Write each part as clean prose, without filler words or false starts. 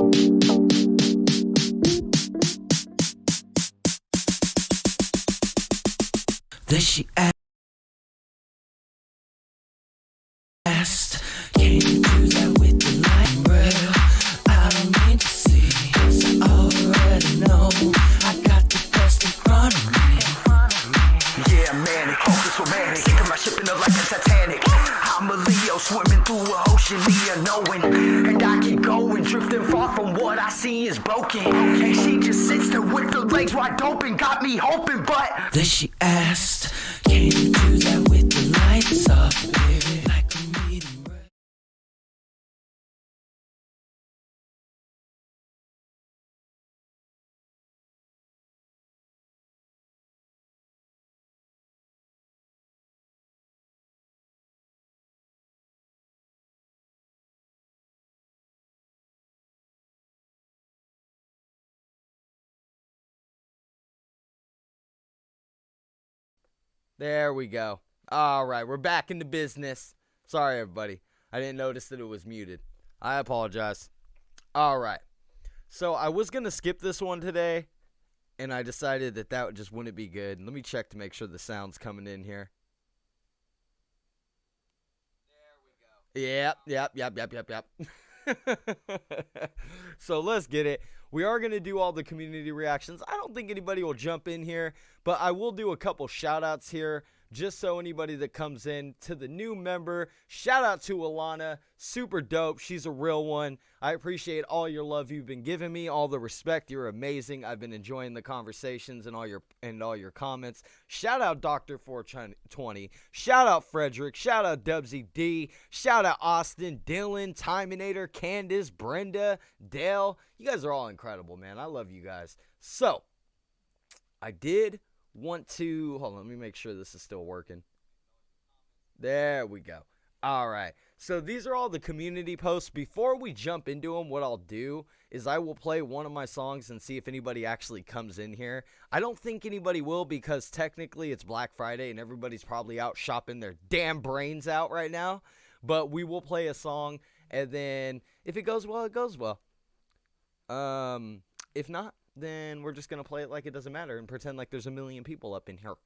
Then she asked, can you do that with the light rail? I don't need to see, 'cause I already know I got the best in front of me. Yeah, manic, focus romantic. Think of my ship in the like a Titanic. I'm a Leo swimming through an ocean, Leah knowing. And I keep going, drifting far from what I see is broken. And she just sits there with her legs wide open, got me hoping, but Then she asked, can you do that with the lights up, baby? Like a meeting red. There we go. All right, we're back into business. Sorry, everybody. I didn't notice that it was muted. I apologize. All right. So I was going to skip this one today, and I decided that just wouldn't be good. Let me check to make sure the sound's coming in here. There we go. Yep. So let's get it. We are going to do all the community reactions. I don't think anybody will jump in here, but I will do a couple shout outs here. Just so anybody that comes in, to the new member, shout out to Alana, super dope, she's a real one. I appreciate all your love you've been giving me, all the respect, you're amazing. I've been enjoying the conversations and all your comments. Shout out Dr. 420, shout out Frederick, shout out Dubsy D, shout out Austin, Dylan, Timinator, Candace, Brenda, Dale. You guys are all incredible, man. I love you guys. So, I did want to, hold on, let me make sure this is still working. There we go. All right, so these are all the community posts. Before we jump into them, what I'll do is I will play one of my songs and see if anybody actually comes in here. I don't think anybody will, because technically it's Black Friday and everybody's probably out shopping their damn brains out right now. But we will play a song, and then if it goes well, it goes well. If not, then we're just going to play it like it doesn't matter and pretend like there's a million people up in here.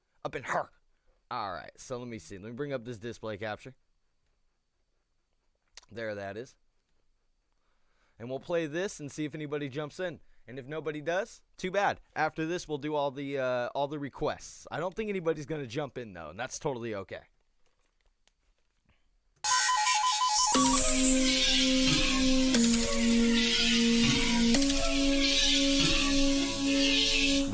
All right, so let me see. Let me bring up this display capture. There that is. And we'll play this and see if anybody jumps in. And if nobody does, too bad. After this, we'll do all the requests. I don't think anybody's going to jump in, though, and that's totally okay.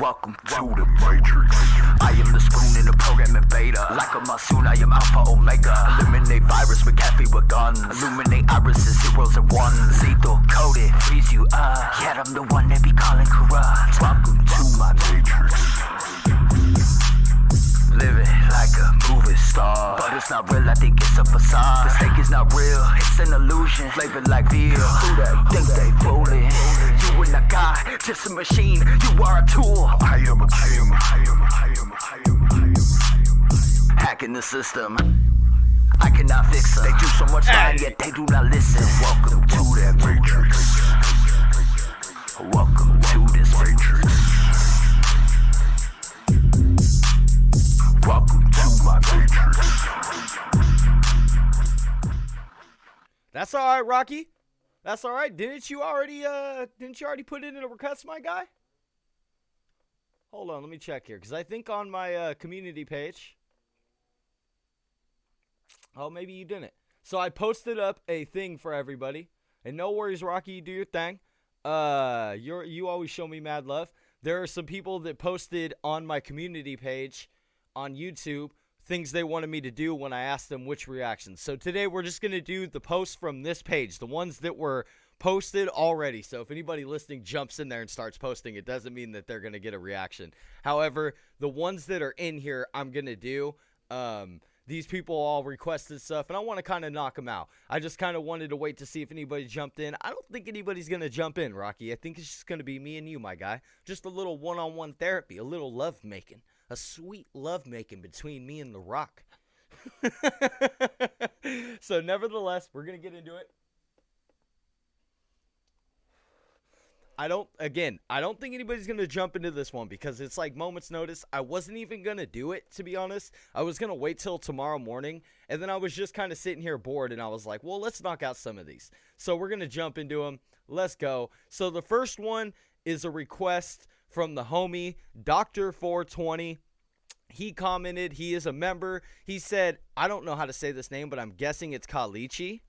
welcome to the Matrix. I am the spoon in the program in beta. Like a monsoon, I am Alpha Omega. Eliminate virus with caffeine with guns. Illuminate irises, zeros and ones. Lethal coded, freeze you up. Yet I'm the one they be calling corrupt. Welcome to my Matrix. Living like a movie star, but it's not real, I think it's a facade. The stake is not real, it's an illusion. Flavored like veal, who that think they fooling? You ain't a guy, just a machine. You are a tool. I am a king. Hacking the system, I cannot fix them. They do so much lying, yet they do not listen. Welcome to that Matrix. Welcome to this Matrix. Welcome to my Matrix. That's all right, Rocky. That's all right. Didn't you already put it in a request, my guy? Hold on, let me check here, because I think on my community page. Oh, maybe you didn't. So I posted up a thing for everybody, and no worries, Rocky. You do your thing. You always show me mad love. There are some people that posted on my community page on YouTube things they wanted me to do when I asked them which reactions. So today we're just going to do the posts from this page, the ones that were posted already. So if anybody listening jumps in there and starts posting, it doesn't mean that they're going to get a reaction. However, the ones that are in here, I'm going to do. These people all requested stuff, and I want to kind of knock them out. I just kind of wanted to wait to see if anybody jumped in. I don't think anybody's going to jump in, Rocky. I think it's just going to be me and you, my guy. Just a little one-on-one therapy, a little love-making. A sweet love-making between me and The Rock. So, nevertheless, we're going to get into it. I don't think anybody's going to jump into this one because it's like moment's notice. I wasn't even going to do it, to be honest. I was going to wait till tomorrow morning, and then I was just kind of sitting here bored, and I was like, well, let's knock out some of these. So we're going to jump into them. Let's go. So the first one is a request from the homie, Dr. 420. He commented, he is a member. He said, I don't know how to say this name, but I'm guessing it's Kalichi.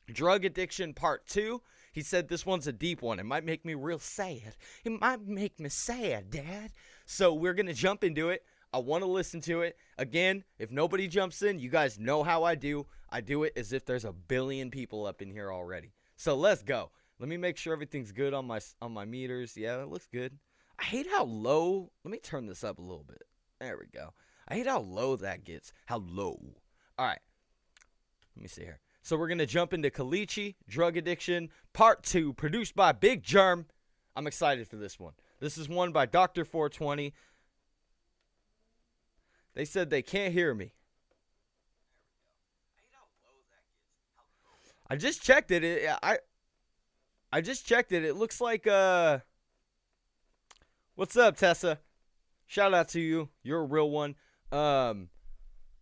Drug Addiction Part 2. He said this one's a deep one. It might make me real sad. It might make me sad, Dad. So we're going to jump into it. I want to listen to it. Again, if nobody jumps in, you guys know how I do. I do it as if there's a billion people up in here already. So let's go. Let me make sure everything's good on my meters. Yeah, it looks good. I hate how low. Let me turn this up a little bit. There we go. I hate how low that gets. How low. All right. Let me see here. So we're going to jump into Kalichi, Drug Addiction, Part 2, produced by Big Germ. I'm excited for this one. This is one by Dr. 420. They said they can't hear me. I just checked it. I just checked it. It looks like, what's up, Tessa? Shout out to you. You're a real one.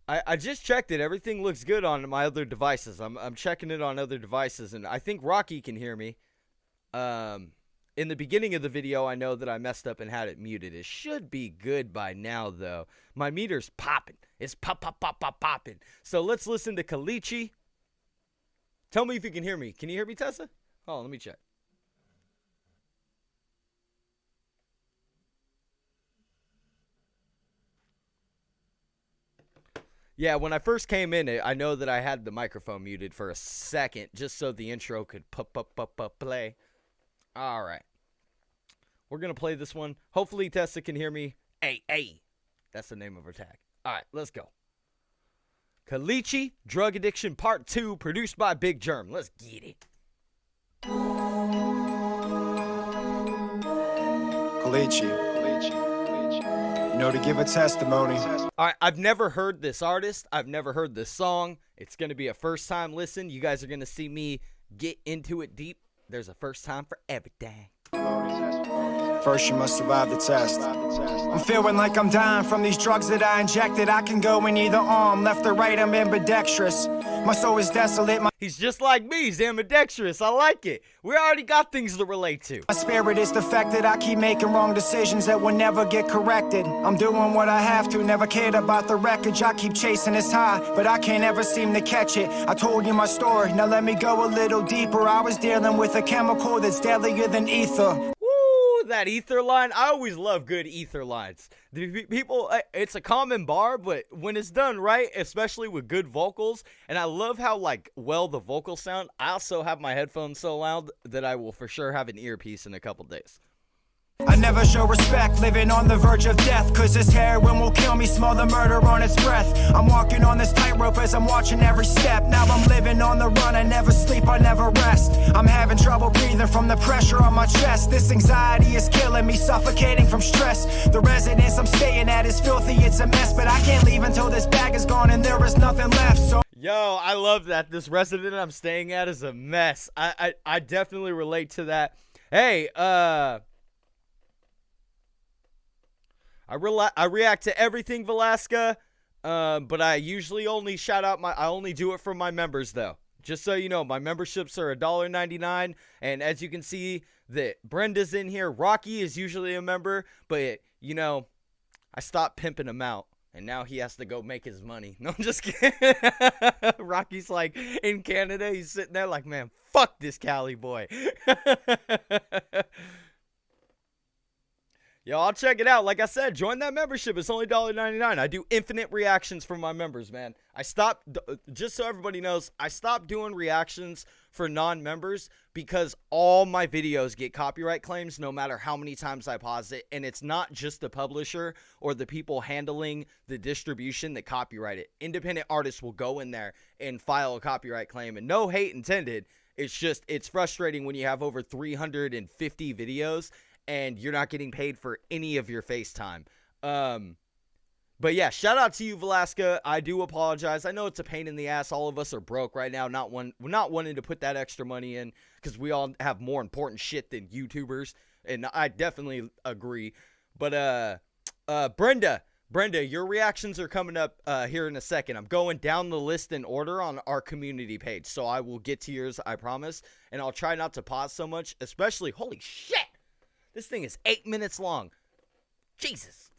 I just checked it. Everything looks good on my other devices. I'm checking it on other devices, and I think Rocky can hear me. In the beginning of the video, I know that I messed up and had it muted. It should be good by now, though. My meter's popping. It's popping. So let's listen to Kalichi. Tell me if you can hear me. Can you hear me, Tessa? Oh, let me check. Yeah, when I first came in, I know that I had the microphone muted for a second, just so the intro could play. All right. We're going to play this one. Hopefully Tessa can hear me. Hey. That's the name of her tag. All right, let's go. Kalichi, Drug Addiction Part 2, produced by Big Germ. Let's get it. Kalichi. You know, to give a testimony. All right, I've never heard this artist. I've never heard this song. It's going to be a first-time listen. You guys are going to see me get into it deep. There's a first time for everything. First, you must survive the test. I'm feeling like I'm dying from these drugs that I injected. I can go in either arm, left or right, I'm ambidextrous. My soul is desolate. He's just like me. He's ambidextrous. I like it. We already got things to relate to. My spirit is defected. I keep making wrong decisions that will never get corrected. I'm doing what I have to, never cared about the wreckage. I keep chasing this high, but I can't ever seem to catch it. I told you my story, now let me go a little deeper. I was dealing with a chemical that's deadlier than ether. That ether line, I always love good ether lines. People, it's a common bar, but when it's done right, especially with good vocals, and I love how like well the vocals sound. I also have my headphones so loud that I will for sure have an earpiece in a couple days. I never show respect, living on the verge of death, cause this heroin will kill me, smell the murder on its breath. I'm walking on this tightrope as I'm watching every step. Now I'm living on the run, I never sleep, I never rest. I'm having trouble breathing from the pressure on my chest. This anxiety is killing me, suffocating from stress. The residence I'm staying at is filthy, it's a mess, but I can't leave until this bag is gone and there is nothing left. So yo, I love that. This resident I'm staying at is a mess. I definitely relate to that. Hey, I react to everything, Velasca, but I usually only shout out I only do it for my members, though. Just so you know, my memberships are $1.99, and as you can see, that Brenda's in here. Rocky is usually a member, but, you know, I stopped pimping him out, and now he has to go make his money. No, I'm just kidding. Rocky's, like, in Canada. He's sitting there like, man, fuck this Cali boy. Yo, I'll check it out. Like I said, join that membership. It's only $1.99. I do infinite reactions for my members, man. I stopped, just so everybody knows, I stopped doing reactions for non-members because all my videos get copyright claims no matter how many times I pause it. And it's not just the publisher or the people handling the distribution that copyright it. Independent artists will go in there and file a copyright claim, and no hate intended. It's just, it's frustrating when you have over 350 videos and you're not getting paid for any of your FaceTime. But yeah, shout out to you, Velasca. I do apologize. I know it's a pain in the ass. All of us are broke right now, not wanting to put that extra money in because we all have more important shit than YouTubers, and I definitely agree. But Brenda, your reactions are coming up here in a second. I'm going down the list in order on our community page, so I will get to yours, I promise. And I'll try not to pause so much, especially, holy shit, this thing is 8 minutes long. Jesus.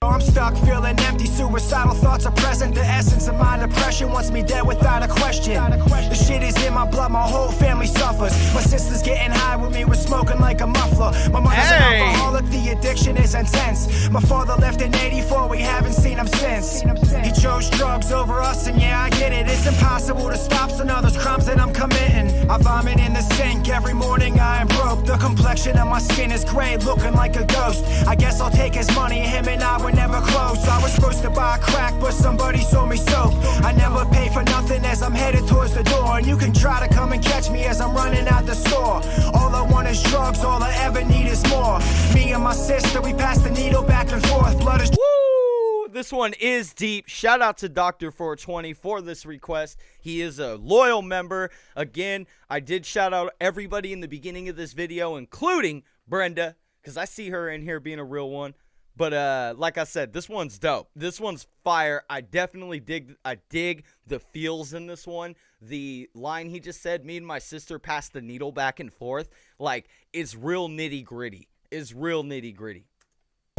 I'm stuck feeling empty, suicidal thoughts are present. The essence of my depression wants me dead without a question. The shit is in my blood, my whole family suffers. My sister's getting high with me, we're smoking like a muffler. My mother's an alcoholic, the addiction is intense. My father left in 84, we haven't seen him since. He chose drugs over us, and yeah, I get it. It's impossible to stop, so now there's crimes that I'm committing. I vomit in the sink, every morning I am broke. The complexion of my skin is gray, looking like a ghost. I guess I'll take his money, him and I were never close. I was supposed to buy crack, but somebody sold me soap. I never pay for nothing as I'm headed towards the door. And you can try to come and catch me as I'm running out the store. All I want is drugs, all I ever need is more. Me and my sister, we pass the needle back and forth. Blood is... Woo! This one is deep. Shout out to Dr. 420 for this request. He is a loyal member. Again, I did shout out everybody in the beginning of this video, including Brenda, because I see her in here being a real one. But like I said, this one's dope. This one's fire. I definitely dig the feels in this one. The line he just said, me and my sister pass the needle back and forth, like, it's real nitty gritty. It's real nitty gritty.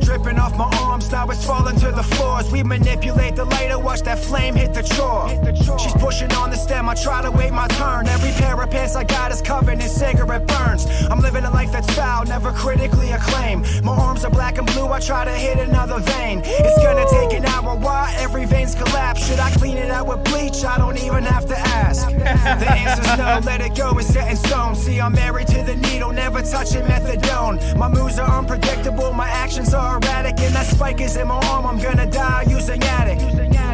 Dripping off my arms, now it's falling to the floors. We manipulate the lighter, watch that flame hit the chore. She's pushing on the stem, I try to wait my turn. Every pair of pants I got is covered in cigarette burns. I'm living a life that's foul, never critically acclaimed. My arms are black and blue, I try to hit another vein. It's gonna take an hour, why? Every vein's collapsed. Should I clean it out with bleach? I don't even have to ask. The answer's no, let it go, it's set in stone. See, I'm married to the needle, never touching methadone. My moves are unpredictable, my actions are erratic, and that spike is in my arm, I'm gonna die using addict.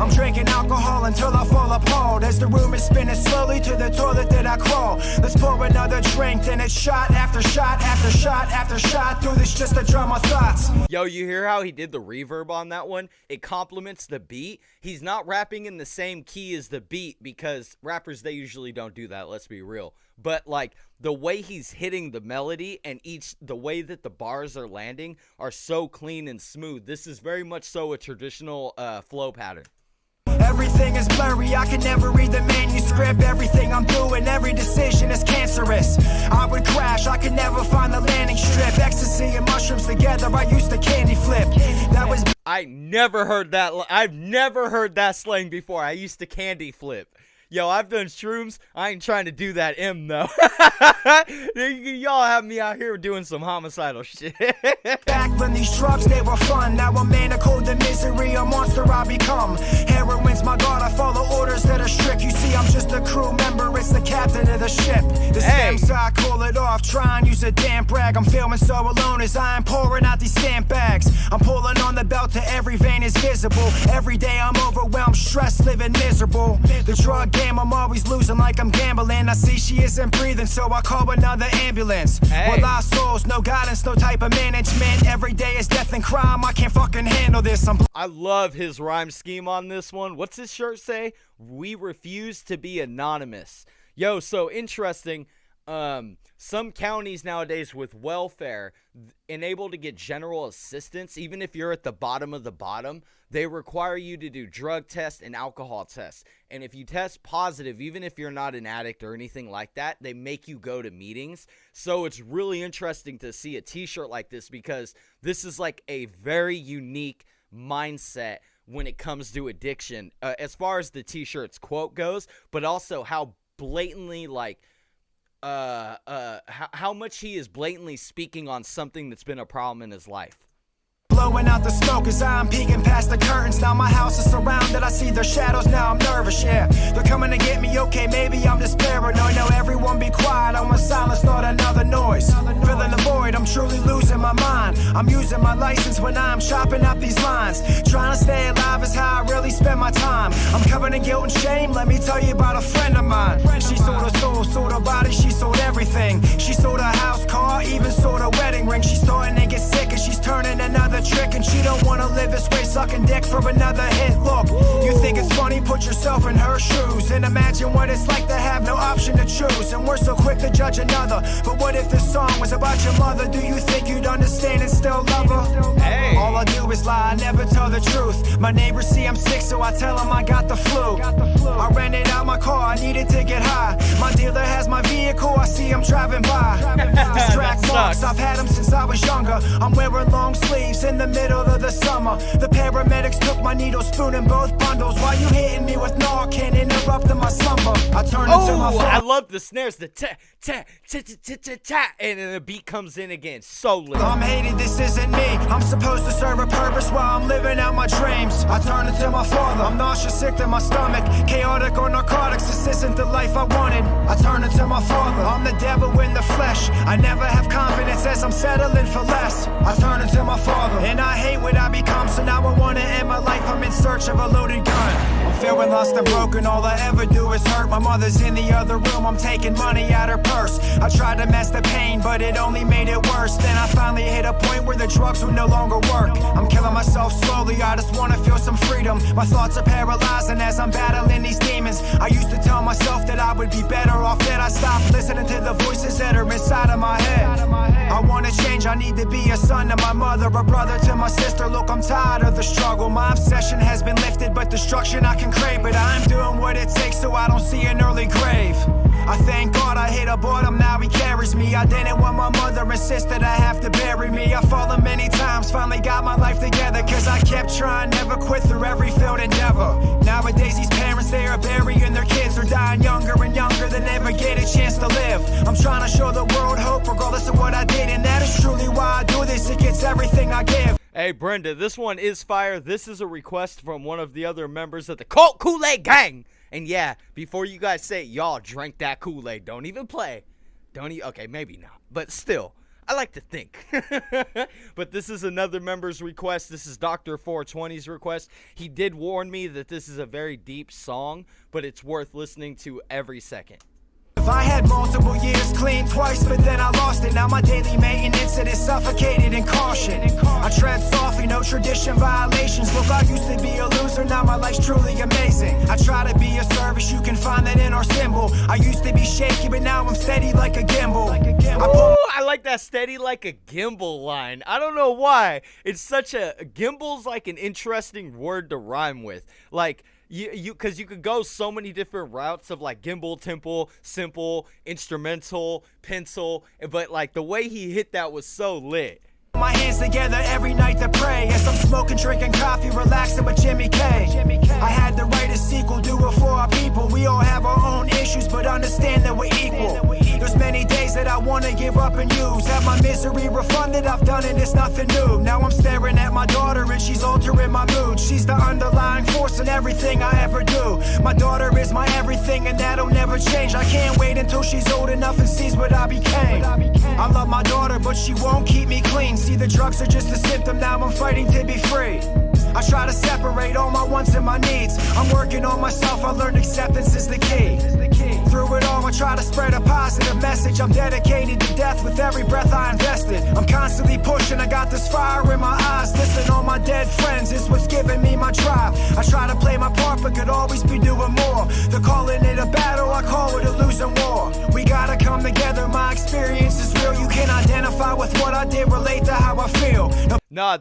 I'm drinking alcohol until I fall apart. As the room is spinning slowly to the toilet that I crawl. Let's pour another drink, then it's shot after shot after shot after shot. Through this just to drown my thoughts. Yo, you hear how he did the reverb on that one? It complements the beat. He's not rapping in the same key as the beat, because rappers, they usually don't do that, let's be real. But like the way he's hitting the melody and the way that the bars are landing are so clean and smooth. This is very much so a traditional flow pattern. Everything is blurry, I can never read the manuscript. Everything I'm doing, every decision is cancerous. I would crash, I could never find the landing strip. Ecstasy and mushrooms together, I used to candy flip. That was... I never heard that. I've never heard that slang before. I used to candy flip. Yo, I've done shrooms. I ain't trying to do that though. Y'all have me out here doing some homicidal shit. Back when these drugs, they were fun. Now I'm manacled in misery, a monster I become. Heroin's my god, I follow orders that are strict. You see, I'm just a crew member, it's the captain of the ship. The stems, I call it off, try and use a damn brag. I'm feeling so alone as I am pouring out these sandbags. I'm pulling on the belt till every vein is visible. Every day I'm overwhelmed, stressed, living miserable. The drug game, I'm always losing like I'm gambling. I see she isn't breathing, so I call another ambulance. We're lost souls, no guidance, no type of management. Every day is death and crime, I can't fucking handle this. I love his rhyme scheme on this one. What's his shirt say? We refuse to be anonymous. Yo, so interesting. Some counties nowadays with welfare enable to get general assistance. Even if you're at the bottom of the bottom, they require you to do drug tests and alcohol tests. And if you test positive, even if you're not an addict or anything like that, they make you go to meetings. So it's really interesting to see a t-shirt like this, because this is like a very unique mindset when it comes to addiction, as far as the t-shirt's quote goes, but also how blatantly, like, how much he is blatantly speaking on something that's been a problem in his life. Blowing out the smoke as I'm peeking past the curtains. Now my house is surrounded, I see their shadows, now I'm nervous, yeah. They're coming to get me, okay, maybe I'm just paranoid. Now everyone be quiet, I want silence, not another noise. Filling the void, I'm truly losing my mind. I'm using my license when I'm chopping up these lines. Trying to stay alive is how I really spend my time. I'm covered in guilt and shame, let me tell you about a friend of mine. She sold her soul, sold her body, she sold everything. She sold her house, car, even sold her wedding ring. She's starting to get sick and she's turning another trick, and she don't wanna live live this way, sucking dick for another hit. Look, you think it's funny, put yourself in her shoes and imagine what it's like to have no option to choose. And we're so quick to judge another, but what if this song was about your mother? Do you think you'd understand and still love her? Hey. All I do is lie, I never tell the truth. My neighbors see I'm sick, so I tell them I got the flu. I rented out my car, I needed to get high. My dealer has my vehicle, I see him driving by. These track marks, I've had them since I was younger. I'm wearing long sleeves in the middle of the summer. The paramedics took my needle spoon in both bundles. Why you hitting me with Narcan, interrupting my slumber? I turn into my I phone. love the snares, the ta ta ta ta ta ta, and then the beat comes in again. So lit. I'm hated, this isn't me. I'm supposed to serve a purpose while I'm living out my dreams. I turn into my father, I'm nauseous, sick to my stomach. Chaotic or narcotics, this isn't the life I wanted. I turn into my father, I'm the devil in the flesh. I never have confidence as I'm settling for less. I turn into my father, and I hate what I become. So now I wanna end my life, I'm in search of a loaded gun. I'm feeling lost and broken, all I ever do is hurt. My mother's in the other room, I'm taking money out her purse. I tried to mask the pain, but it only made it worse. Then I finally hit a point where the drugs would no longer work. I'm killing myself slowly, I just wanna feel some freedom. My thoughts are paralyzing as I'm battling these demons. I used to tell myself that I would be better off dead. I stopped listening to the voices that are inside of my head. I wanna change, I need to be a son to my mother, a brother to my sister. Look, I'm tired of the struggle. My obsession has been lifted, but destruction I can crave. But I'm doing what it takes so I don't see an early grave. I thank God I hit a bottom, now he carries me. I didn't want my mother insisted I have to bury me. I've fallen many times, finally got my life together, cause I kept trying, never quit through every failed endeavor. Nowadays these parents, they are burying their kids, are dying younger and younger, they never get a chance to live. I'm trying to show the world hope regardless of what I did, and that is truly why I do this, it gets everything I give. Hey, Brenda, this one is fire. This is a request from one of the other members of the Cult Kool-Aid Gang. And yeah, before you guys say y'all drank that Kool-Aid, don't even play. Okay, maybe not. But still, I like to think. But this is another member's request. This is Dr. 420's request. He did warn me that this is a very deep song, but it's worth listening to every second. If I had multiple years clean twice, but then I lost it. Now my daily maintenance, it is suffocated in caution. I tread softly, no tradition violations. Look, I used to be a loser, now my life's truly amazing. I try to be a service, you can find that in our symbol. I used to be shaky, but now I'm steady like a gimbal. Ooh, I like that steady like a gimbal line. I don't know why. It's such a gimbal's like an interesting word to rhyme with. Like, because you could go so many different routes of like gimbal, tempo, simple, instrumental, pencil, but like the way he hit that was so lit. My hands together every night to pray as I'm smoking, drinking coffee, relaxing with Jimmy K. I had to write a sequel, do it for our people. We all have our own issues, but understand that we're equal. There's many days that I want to give up and use. Have my misery refunded, I've done it, it's nothing new. Now I'm staring at my daughter and she's altering my mood. She's the underlying force in everything I ever do. My daughter is my everything and that'll never change. I can't wait until she's old enough and sees what I became. I love my daughter, but she won't keep me clean. See, the drugs are just a symptom, now I'm fighting to be free. I try to separate all my wants and my needs. I'm working on myself, I learned acceptance is the key. Through it all, I try to spread a positive message. I'm dedicated to death with every breath I invested. I'm constantly pushing, I got this fire in my eyes. Listen, all my dead friends is what's giving me my drive. I try to play my part, but could always be doing more. They're calling it a battle, I call it a losing war. We gotta come together, my experience is real. You can identify with what I did, relate to how I feel. Nah,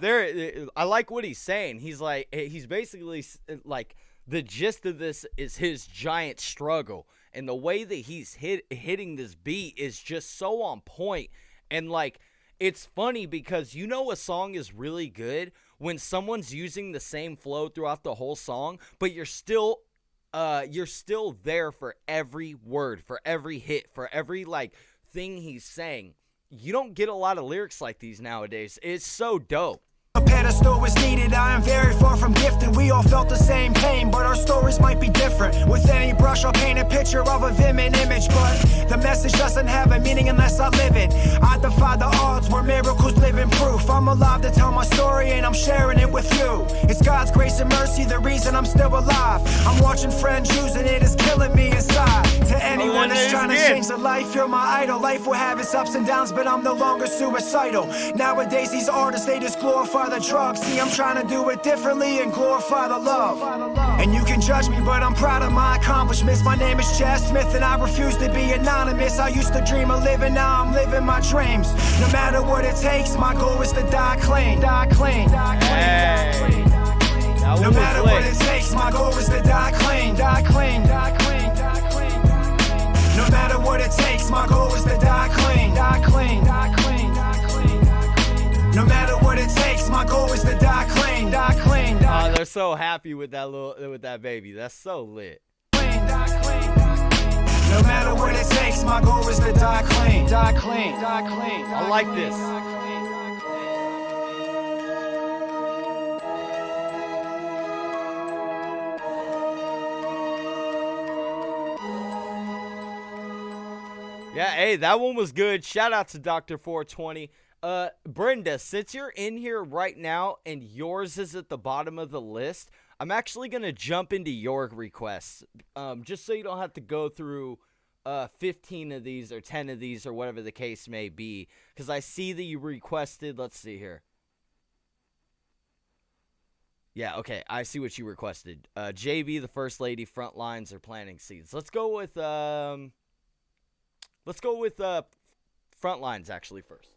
I like what he's saying. He's basically like, the gist of this is his giant struggle. And the way that he's hitting this beat is just so on point. And like, it's funny because you know a song is really good when someone's using the same flow throughout the whole song, but you're still there for every word, for every hit, for every like thing he's saying. You don't get a lot of lyrics like these nowadays. It's so dope. A pedestal was needed, I am very far from gifted. We all felt the same pain, but our stories might be different. With any brush I'll paint a picture of a vivid image, but The message doesn't have a meaning unless I live it. I defy the odds where miracles live in proof. I'm alive to tell my story and I'm sharing it with you. It's God's grace and mercy, the reason I'm still alive. I'm watching friends using it, it's killing me inside. To anyone that's trying to change their life, you're my idol. Life will have its ups and downs, but I'm no longer suicidal. Nowadays these artists, they just glorify the drugs. See, I'm trying to do it differently and glorify the love. And you can judge me, but I'm proud of my accomplishments. My name is Chad Smith and I refuse to be anonymous. I used to dream of living, now I'm living my dreams. No matter what it takes, my goal is to die clean. Die clean. Hey. No matter what it takes, my goal is to die clean. Die clean. Die clean. Die clean. No matter what it takes, my goal is to die clean. Die clean. Die clean. Die clean. No matter what it takes, my goal is to die clean. Die clean. Oh, they're so happy with that baby. That's so lit. No matter what it takes, my goal is to die clean. Die clean. Die clean. I like this. Yeah, hey, that one was good. Shout out to Dr. 420. Brenda, since you're in here right now and yours is at the bottom of the list, I'm actually going to jump into your requests, just so you don't have to go through 15 of these or 10 of these or whatever the case may be, because I see that you requested, let's see here. Yeah, okay, I see what you requested. JB, the First Lady, Front Lines, or Planting Seeds. Let's go with Front Lines actually first.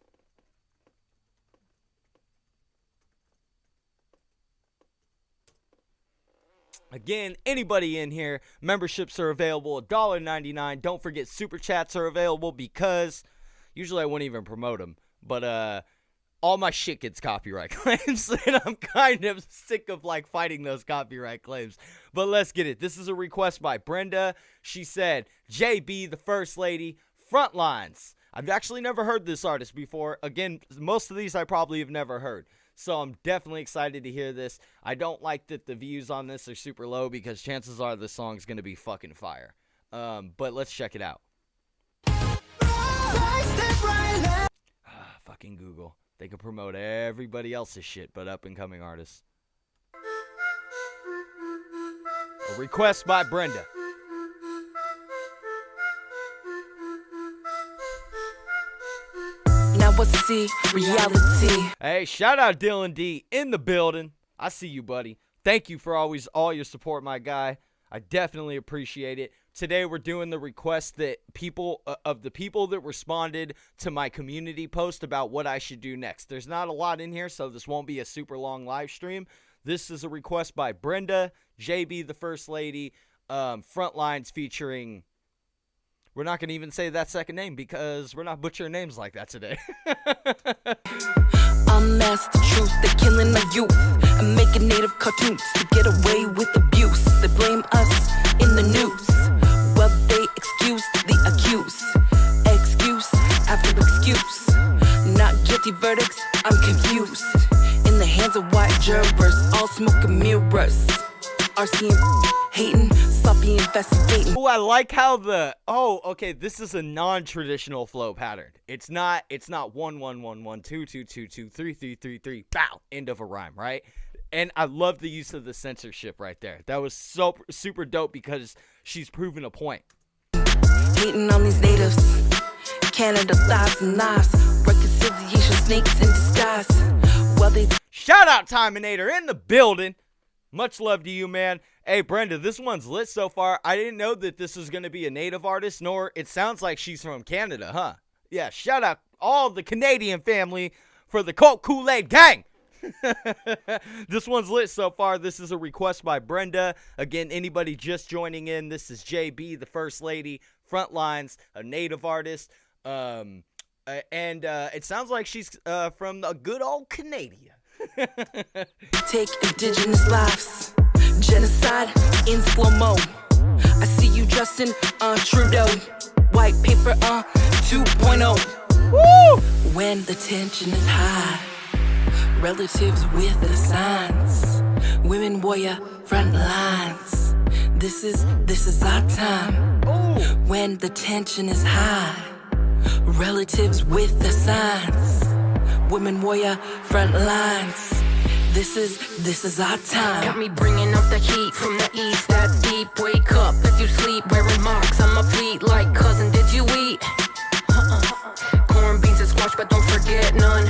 Again, anybody in here, memberships are available, $1.99. Don't forget, super chats are available because usually I wouldn't even promote them. But all my shit gets copyright claims, and I'm kind of sick of like fighting those copyright claims. But let's get it. This is a request by Brenda. She said, JB, the First Lady, Front Lines. I've actually never heard this artist before. Again, most of these I probably have never heard. So I'm definitely excited to hear this. I don't like that the views on this are super low because chances are the song's going to be fucking fire. But let's check it out. Fucking Google. They can promote everybody else's shit but up-and-coming artists. A request by Brenda. Now what's the reality? Hey, shout out Dylan D in the building. I see you, buddy. Thank you for always all your support, my guy. I definitely appreciate it. Today we're doing the request that people that responded to my community post about what I should do next. There's not a lot in here, so this won't be a super long live stream. This is a request by Brenda, JB, the First Lady, Front Lines featuring... We're not going to even say that second name because we're not butchering names like that today. Unmask the truth, they're killing the youth and making native cartoons to get away with abuse. They blame us in the news. Well, they excuse the accused. Excuse after excuse. Not guilty verdicts, I'm confused. In the hands of white jurors, all smoke and mirrors. RC hating, sloppy investigating. Oh, I like how okay, this is a non-traditional flow pattern. It's not 1 1 1 1 2 2 2 2 3 3 3 3 bow, end of a rhyme, right? And I love the use of the censorship right there. That was so super dope because she's proven a point. Hating on these natives, Canada thighs and knives, reconciliation snakes in disguise. Well, they shout out Timinator in the building. Much love to you, man. Hey, Brenda, this one's lit so far. I didn't know that this was going to be a native artist, nor it sounds like she's from Canada, huh? Yeah, shout out all the Canadian family for the Colt Kool-Aid gang. This one's lit so far. This is a request by Brenda. Again, anybody just joining in, this is JB, the First Lady, Front Lines, a native artist. And it sounds like she's from the good old Canada. take indigenous lives, genocide in slow-mo. I see you, Justin, Trudeau, white paper, 2.0. Woo! When the tension is high, relatives with the signs, women warrior front lines. This is our time. Ooh. When the tension is high, relatives with the signs, women warrior front lines. This is our time. Got me bringing up the heat from the east. That's deep. Wake up if you sleep. Wearing marks on my feet like cousin. Did you eat? Corn beans and squash, but don't forget none.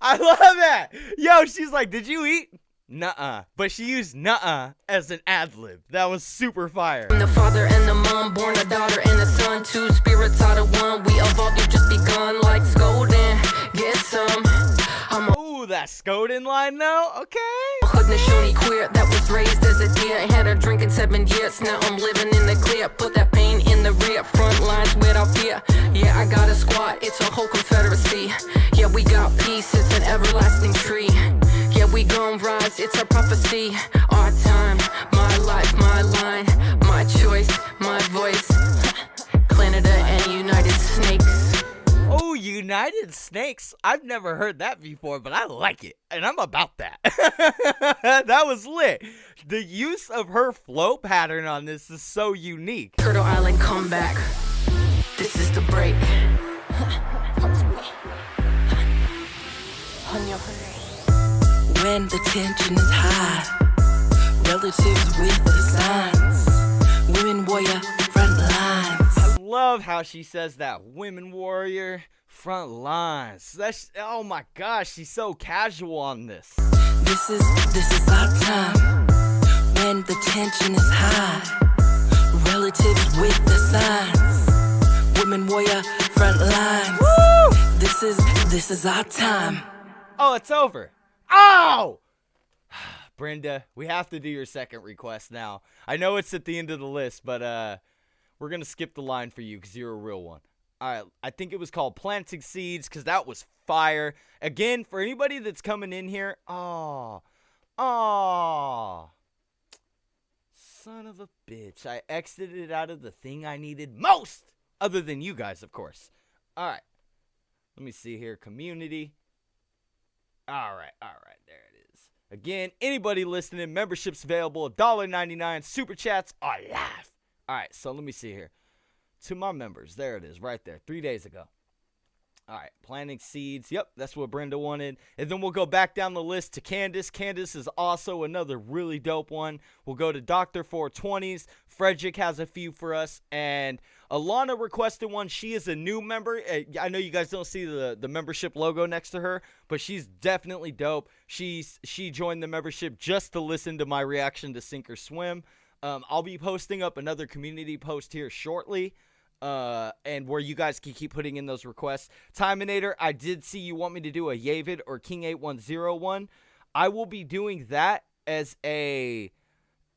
I love that. Yo, she's like, did you eat? Nuh-uh. But she used nuh-uh as an ad-lib. That was super fire. From the father and the mom, born a daughter and a son. Two spirits out of one. We evolved, you just begun like scolding. Get some. I'm a Ooh, that Skoden line though. Okay. hood Nashoni queer that was raised as a deer. Ain't had a drink in 7 years. Now I'm living in the clear. Put that pain in the rear. Front lines without fear. Yeah, I got a squad. It's a whole confederacy. Yeah, we got peace. It's an everlasting tree. Yeah, we gon' rise. It's our prophecy. Our time, my life, my line, my choice, my voice. Canada and United Snakes. Oh, United Snakes. I've never heard that before, but I like it. And I'm about that. That was lit. The use of her flow pattern on this is so unique. Turtle Island comeback. This is the break. When the tension is high, relatives with the signs, women warrior front lines. I love how she says that. Women warrior front lines. That's, oh my gosh, she's so casual on this. This is our time. When the tension is high, relatives with the signs, women warrior front lines. Woo! This is our time. Oh, it's over. Oh! Brenda, we have to do your second request now. I know it's at the end of the list, but we're going to skip the line for you because you're a real one. All right, I think it was called Planting Seeds because that was fire. Again, for anybody that's coming in here, oh, son of a bitch. I exited out of the thing I needed most, other than you guys, of course. All right, let me see here. Community. All right, there it is. Again, anybody listening, memberships available, $1.99. Super chats are live. All right, so let me see here. To my members, there it is, right there, 3 days ago. All right, planting seeds. Yep, that's what Brenda wanted. And then we'll go back down the list to Candace. Candace is also another really dope one. We'll go to Dr. 420s. Frederick has a few for us. And Alana requested one. She is a new member. I know you guys don't see the membership logo next to her, but she's definitely dope. She joined the membership just to listen to my reaction to Sink or Swim. I'll be posting up another community post here shortly. And where you guys can keep putting in those requests. Timinator, I did see you want me to do a Yavid or King 8101. I will be doing that as a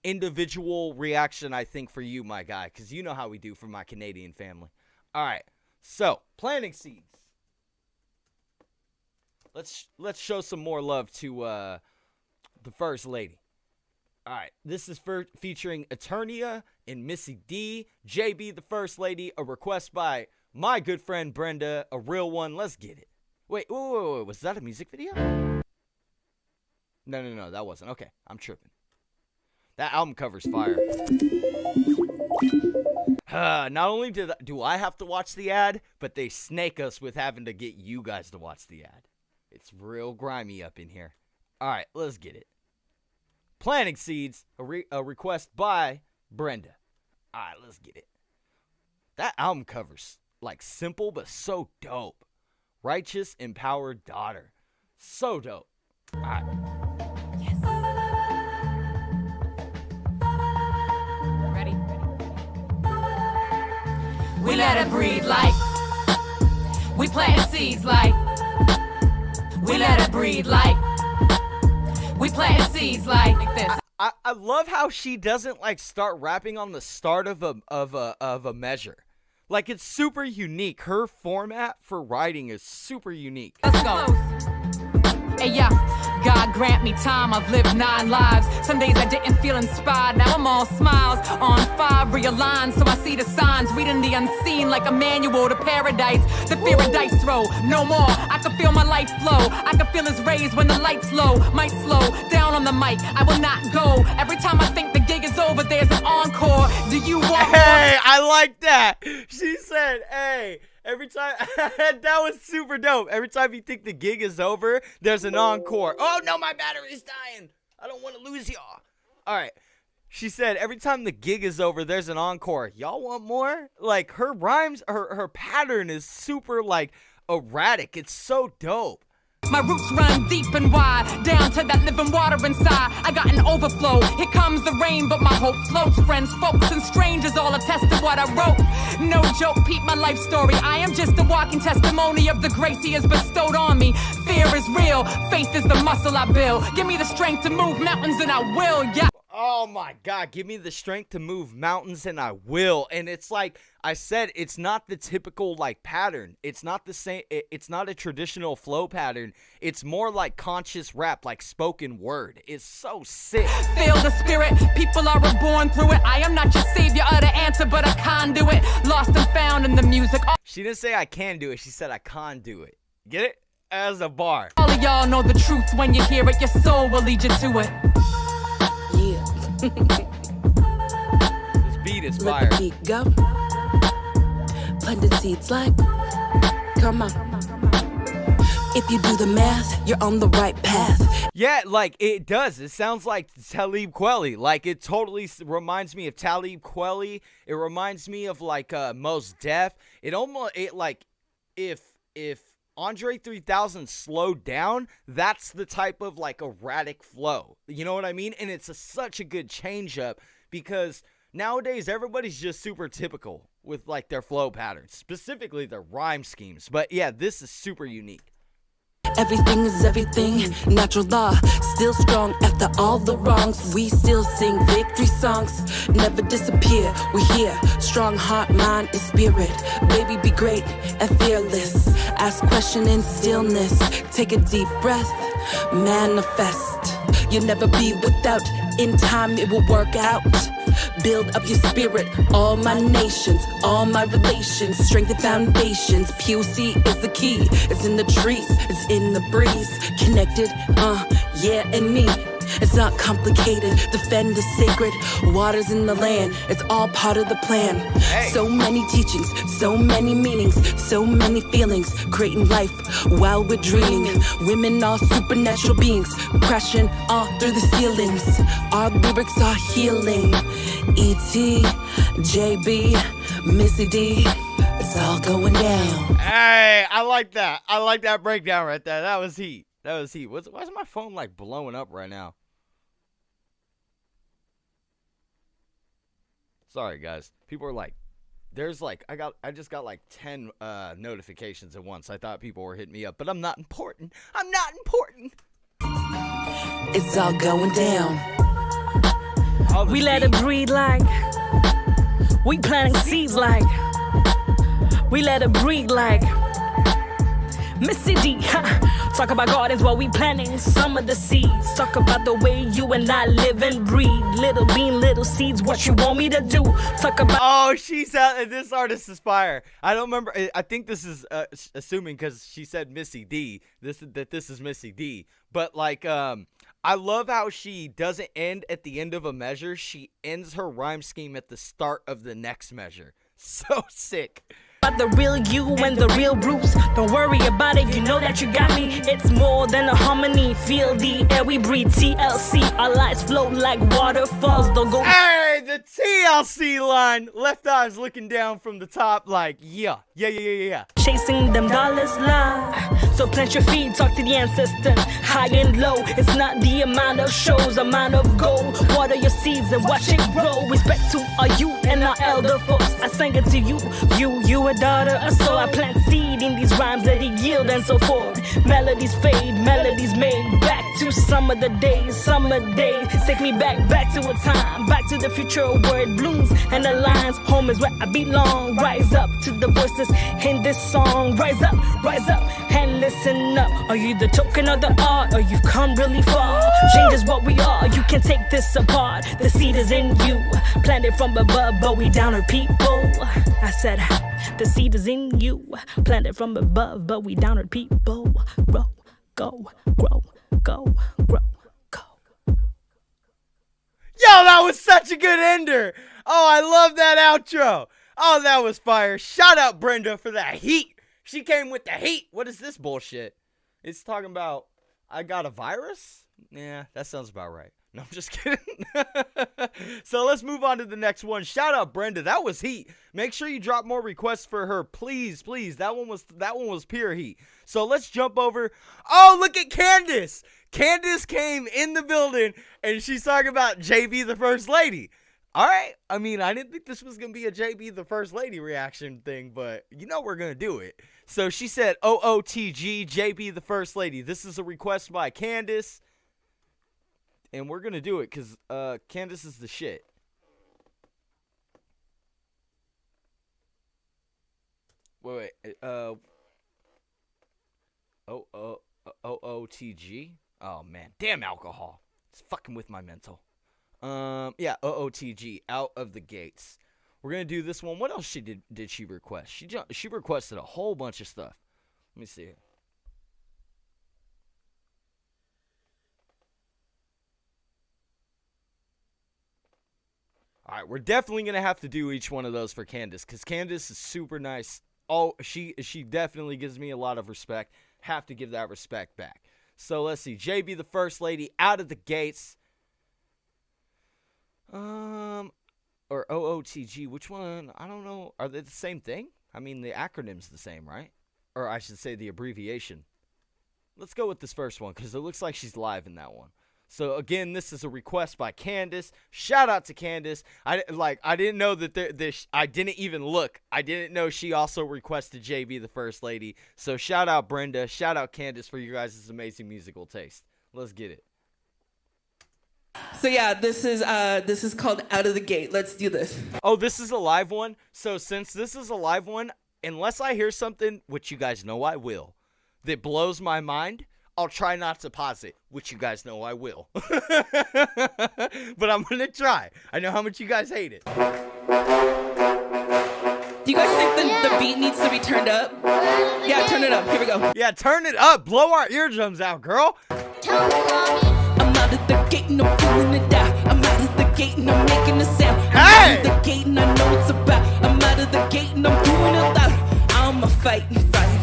individual reaction, I think, for you, my guy, because you know how we do for my Canadian family. All right, so planting seeds. Let's show some more love to the first lady. All right, this is featuring Eternia and Missy D, JB, the First Lady, a request by my good friend Brenda, a real one. Let's get it. Wait, was that a music video? No, that wasn't. Okay, I'm tripping. That album cover's fire. Not only do I have to watch the ad, but they snake us with having to get you guys to watch the ad. It's real grimy up in here. All right, let's get it. Planting Seeds, a request by Brenda. All right, let's get it. That album cover's like simple but so dope. Righteous, empowered daughter. So dope. All right. Yes. Ready? We let it breathe like we plant seeds like we let it breathe like we plant seeds like this. I love how she doesn't like start rapping on the start of a measure. Like it's super unique. Her format for writing is super unique. Let's go. Hey, yeah. God grant me time, I've lived 9 lives. Some days I didn't feel inspired, now I'm all smiles. On 5 realigned, so I see the signs. Reading the unseen like a manual to paradise. The fear of dice throw, no more. I can feel my life flow. I can feel his rays when the light's low. Might slow down on the mic, I will not go. Every time I think the gig is over, there's an encore. Do you want more? Hey, I like that. She said, hey, every time. That was super dope. Every time you think the gig is over, there's an encore. Oh, no, my battery's dying. I don't want to lose y'all. All right. She said, every time the gig is over, there's an encore. Y'all want more? Like, her rhymes, her pattern is super, like, erratic. It's so dope. My roots run deep and wide, down to that living water inside. I got an overflow, here comes the rain, but my hope floats. Friends, folks, and strangers all attest to what I wrote. No joke, peep my life story. I am just a walking testimony of the grace he has bestowed on me. Fear is real, faith is the muscle I build. Give me the strength to move mountains and I will, yeah. Oh my God, give me the strength to move mountains and I will. And it's like I said, it's not the typical like pattern. It's not the same. It's not a traditional flow pattern. It's more like conscious rap, like spoken word. It's so sick. Feel the spirit, people are reborn through it. I am not your savior or the answer, but a conduit. Lost and found in the music. She didn't say I can do it. She said I can't do it. Get it? As a bar. All of y'all know the truth when you hear it. Your soul will lead you to it. Yeah. This beat is fire. Let the beat go. Planted seeds like, come on. If you do the math, you're on the right path. Yeah, like it does. It sounds like Talib Kweli. Like it totally reminds me of Talib Kweli. It reminds me of like Mos Def. It almost like if Andre 3000 slowed down, that's the type of like erratic flow. You know what I mean? And it's such a good change up because nowadays everybody's just super typical with like their flow patterns, specifically their rhyme schemes. But yeah, this is super unique. Everything is everything, natural law, still strong after all the wrongs. We still sing victory songs, never disappear. We're here, strong heart, mind, and spirit. Baby, be great and fearless. Ask question in stillness. Take a deep breath, manifest. You'll never be without. In time, it will work out. Build up your spirit, all my nations, all my relations, strength and foundations. POC is the key. It's in the trees, it's in the breeze. Connected, yeah, and me. It's not complicated. Defend the sacred waters in the land. It's all part of the plan. Hey. So many teachings, so many meanings, so many feelings. Creating life while we're dreaming. Women are supernatural beings, crashing all through the ceilings. Our lyrics are healing. E.T., J.B., Missy D. It's all going down. Hey, I like that. I like that breakdown right there. That was heat. That was heat. Why is my phone like blowing up right now? Sorry, guys. People are like, there's like, I just got like 10 notifications at once. I thought people were hitting me up, but I'm not important. I'm not important. It's all going down. We let it breathe like we planting seeds like we let it breathe like Missy D. Talk about gardens while we planting some of the seeds. Talk about the way you and I live and breathe. Little bean, little seeds, what you want me to do. Talk about. Oh, she's out. This artist is fire. I don't remember. I think this is assuming because she said Missy D. This is Missy D. But like, I love how she doesn't end at the end of a measure. She ends her rhyme scheme at the start of the next measure. So sick. About the real you and the real Bruce. Don't worry about it, you know that you got me. It's more than a harmony. Feel the air we breathe. TLC, our lives flow like waterfalls. Don't go. Hey, the TLC line. Left eye's looking down from the top like, yeah. Chasing them dollars lie. So plant your feet, talk to the ancestors. High and low, it's not the amount of shows, amount of gold. Water your seeds and watch it grow. Respect to our youth and our elder folks. I sang it to you a daughter. So I plant seed in these rhymes, let it yield and so forth. Melodies fade, melodies made back to some of the days, summer days. Take me back to a time, back to the future where it blooms and the lines. Home is where I belong. Rise up to the voices in this song. Rise up and listen up. Are you the token of the art, or you've come really far? Change is what we are. You can take this apart. The seed is in you, planted from above, but we downer people. I said, the seed is in you, planted from above, but we downer people. Grow, go, grow, go, grow, go. Yo, that was such a good ender. Oh, I love that outro. Oh, that was fire. Shout out Brenda for that heat. She came with the heat. What is this bullshit? It's talking about I got a virus? Yeah, that sounds about right. No, I'm just kidding. So let's move on to the next one. Shout out Brenda. That was heat. Make sure you drop more requests for her. Please, please. That one was pure heat. So let's jump over. Oh, look at Candace. Candace came in the building and she's talking about JB the First Lady. All right. I mean, I didn't think this was going to be a JB the First Lady reaction thing, but you know we're going to do it. So she said, OOTG, JB the First Lady. This is a request by Candace. And we're going to do it because Candace is the shit. Wait. OOTG? Oh, man. Damn alcohol. It's fucking with my mental. Yeah, OOTG, Out of the Gates. We're going to do this one. What else did she request? She requested a whole bunch of stuff. Let me see here. All right, we're definitely going to have to do each one of those for Candace because Candace is super nice. Oh, she definitely gives me a lot of respect. Have to give that respect back. So let's see. JB the First Lady, Out of the Gates. Or OOTG. Which one? I don't know. Are they the same thing? I mean, the acronym's the same, right? Or I should say the abbreviation. Let's go with this first one because it looks like she's live in that one. So again, this is a request by Candace. Shout out to Candace. I didn't know that I didn't even look. I didn't know she also requested JB the First Lady. So shout out Brenda. Shout out Candace for you guys' amazing musical taste. Let's get it. So yeah, this is called Out of the Gate. Let's do this. Oh, this is a live one. So since this is a live one, unless I hear something, which you guys know I will, that blows my mind, I'll try not to pause it, which you guys know I will. But I'm going to try. I know how much you guys hate it. Do you guys think the beat needs to be turned up? Yeah, turn it up. Here we go. Yeah, turn it up. Blow our eardrums out, girl. I'm out of the gate and I'm feeling it out. I'm out of the gate and I'm making a sound. I'm Hey! out of the gate and I know it's about. I'm out of the gate and I'm doing it loud. I'ma fight and fight.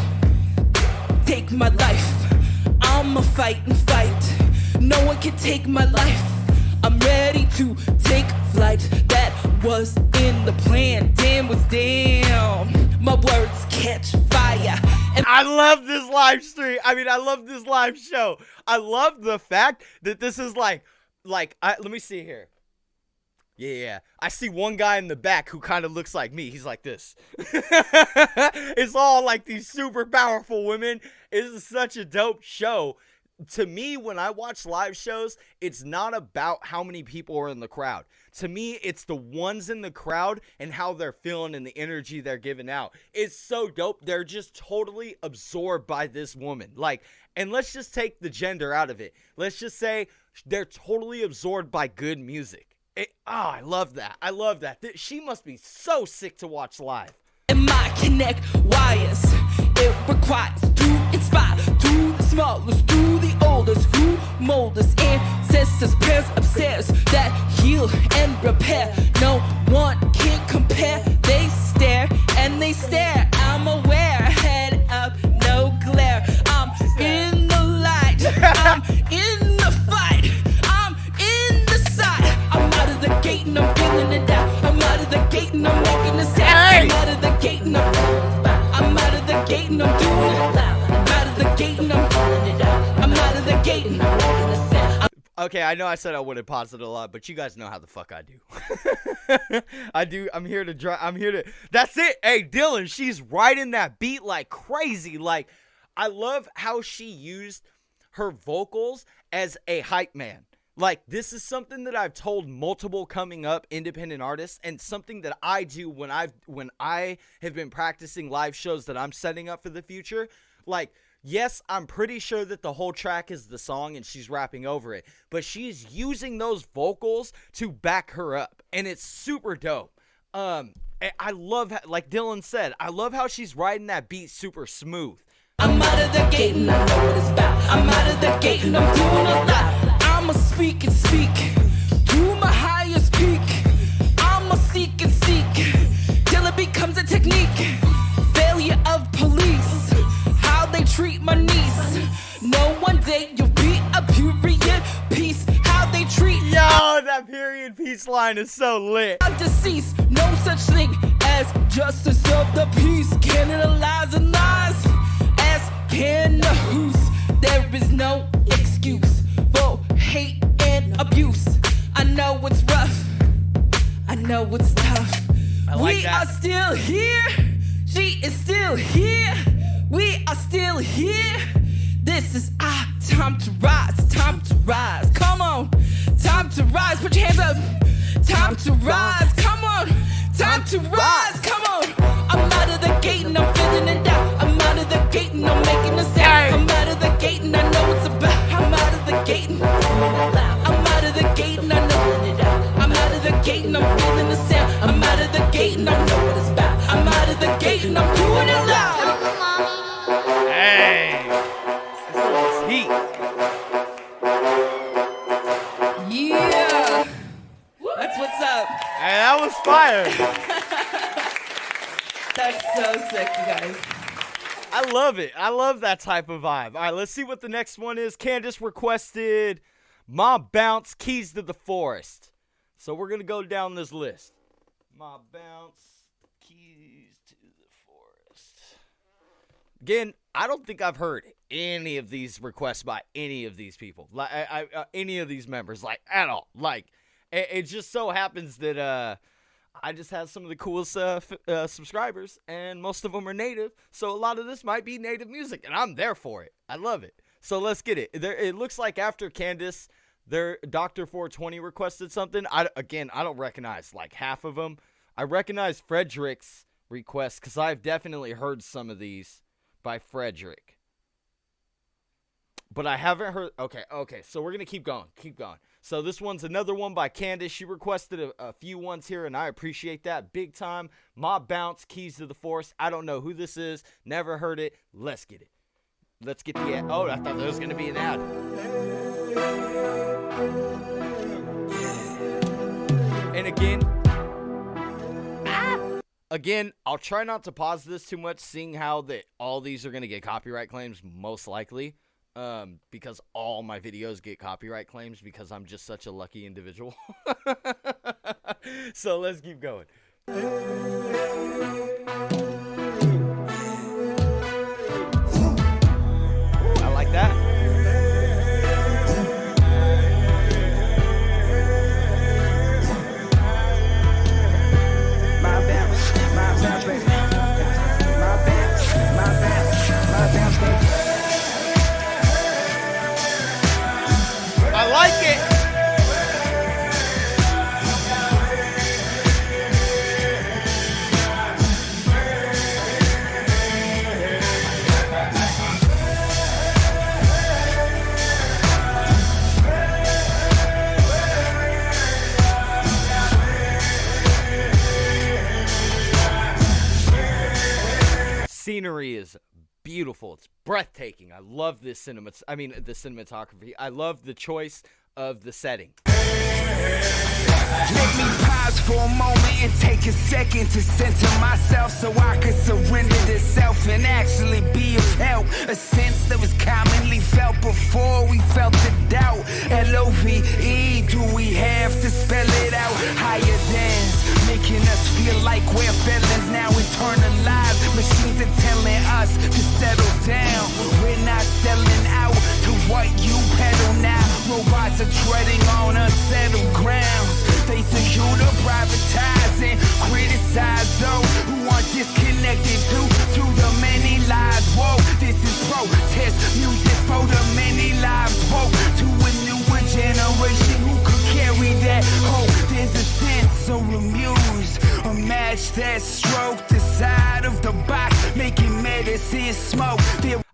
Take my life. I'ma fight and fight. No one can take my life. I'm ready to take flight. That was in the plan. Damn was damn. My words catch fire. And I love this live stream. I mean, I love this live show. I love the fact that this is let me see here. Yeah. I see one guy in the back who kind of looks like me. He's like this. It's all like these super powerful women. This is such a dope show. To me, when I watch live shows, it's not about how many people are in the crowd. To me, it's the ones in the crowd and how they're feeling and the energy they're giving out. It's so dope. They're just totally absorbed by this woman. And let's just take the gender out of it. Let's just say they're totally absorbed by good music. I love that. I love that. She must be so sick to watch live. and my connect wires. It requires to inspire to the smallest, to the oldest, who mold us ancestors, prayers upstairs that heal and repair. No one can compare. They stare and they stare. I'm aware, head up, no glare. I'm in the light. I'm in the fight. I'm in the side. I'm out of the gate and I'm feeling it out. I'm out of the gate and I'm making a sound. I'm out of the gate and I'm out of the gate and I'm doing it loud. I'm out of the gate and I'm feeling it out. I'm out of the gate and I'm making a sound. Okay, I know I said I wouldn't pause it a lot, but you guys know how the fuck I do. I do. I'm here to. That's it. Hey, Dylan, she's riding that beat like crazy. Like, I love how she used her vocals as a hype man. Like, this is something that I've told multiple coming up independent artists, and something that I do when I have been practicing live shows that I'm setting up for the future. Like, yes, I'm pretty sure that the whole track is the song and she's rapping over it, but she's using those vocals to back her up, and it's super dope. I love, like Dylan said, I love how she's riding that beat super smooth. I'm out of the gate and I know what it's about. I'm out of the gate and I'm doing a lot. I'ma speak and speak to my highest peak. I'ma seek and seek till it becomes a technique. Failure of police, how they treat my niece. No one day you'll be a period piece. How they treat Yo, that period piece line is so lit. I'm deceased. No such thing as justice of the peace. Canada lies and lies. Can the who's, there is no excuse for hate and abuse. I know it's rough, I know it's tough. We are still here, she is still here. We are still here. This is our time to rise, time to rise. Come on, time to rise, put your hands up. Time to rise, come on, time to rise, come on. I'm out of the gate and I'm feeling it out. I'm out of the gate and I'm making a sound. I'm out of the gate and I know it's about. I'm out of the gate and I'm feeling it loud. I'm out of the gate and I know it out. I'm out of the gate and I'm feeling the sound. I'm out of the gate and I know what it's about. I'm out of the gate and I'm doing it loud. Hey, this is heat. Yeah, that's what's up. Hey, that was fire. That's so sick, you guys. I love it. I love that type of vibe. All right, let's see what the next one is. Candace requested Mob Bounce, Keys to the Forest. So we're going to go down this list. Mob Bounce, Keys to the Forest. Again, I don't think I've heard any of these requests by any of these people. Like, any of these members, like, at all. Like, it just so happens that, I just have some of the coolest subscribers, and most of them are native, so a lot of this might be native music, and I'm there for it. I love it. So let's get it. It looks like after Candace, Dr. 420 requested something. I don't recognize like half of them. I recognize Frederick's request because I've definitely heard some of these by Frederick. But I haven't heard... Okay, so we're going to keep going. So this one's another one by Candace. She requested a few ones here, and I appreciate that big time. Mob Bounce, Keys to the Forest. I don't know who this is. Never heard it. Let's get it. Let's get the ad. Oh, I thought there was going to be an ad. And again, I'll try not to pause this too much, seeing how all these are going to get copyright claims, most likely. Because all my videos get copyright claims because I'm just such a lucky individual. So let's keep going. I like that. My bounce, baby. My bounce, baby. I like it. Scenery is beautiful. It's breathtaking. I love this the cinematography. I love the choice of the setting. Let me pause for a moment and take a second to center myself so I could surrender to self and actually be of help. A sense that was commonly felt before we felt the doubt. L-O-V-E, do we have to spell it out? Higher than's making us feel like we're felons now internalized. Machines are telling us to settle down. We're not selling out to what you peddle now. Robots are treading on unsettled grounds. They say you to privatize and criticize those who are disconnected to the many lies. Whoa, this is protest music for the many lies. this is smoke.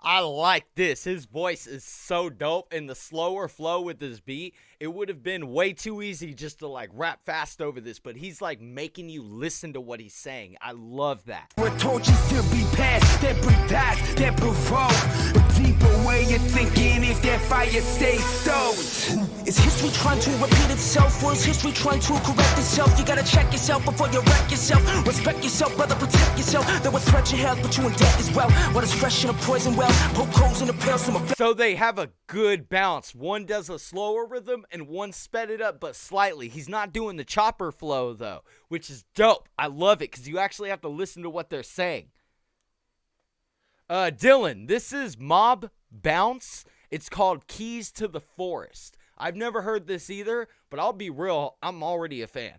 I like this. His voice is so dope, and the slower flow with his beat, it would have been way too easy just to like rap fast over this, but he's like making you listen to what he's saying. I love that. With torches to be passed, that breathe dies, that provoke a deeper way of thinking if that fire stays stoked. Is history trying to repeat itself, or is history trying to correct itself? You gotta check yourself before you wreck yourself. Respect yourself, brother, protect yourself. There was threat your health, but you in debt as well. What is fresh in a poison well? Poke holes in the pills from a... So they have a good balance. One does a slower rhythm, and one sped it up, but slightly. He's not doing the chopper flow, though, which is dope. I love it, because you actually have to listen to what they're saying. Dylan, this is Mob Bounce. It's called Keys to the Forest. I've never heard this either, but I'll be real, I'm already a fan.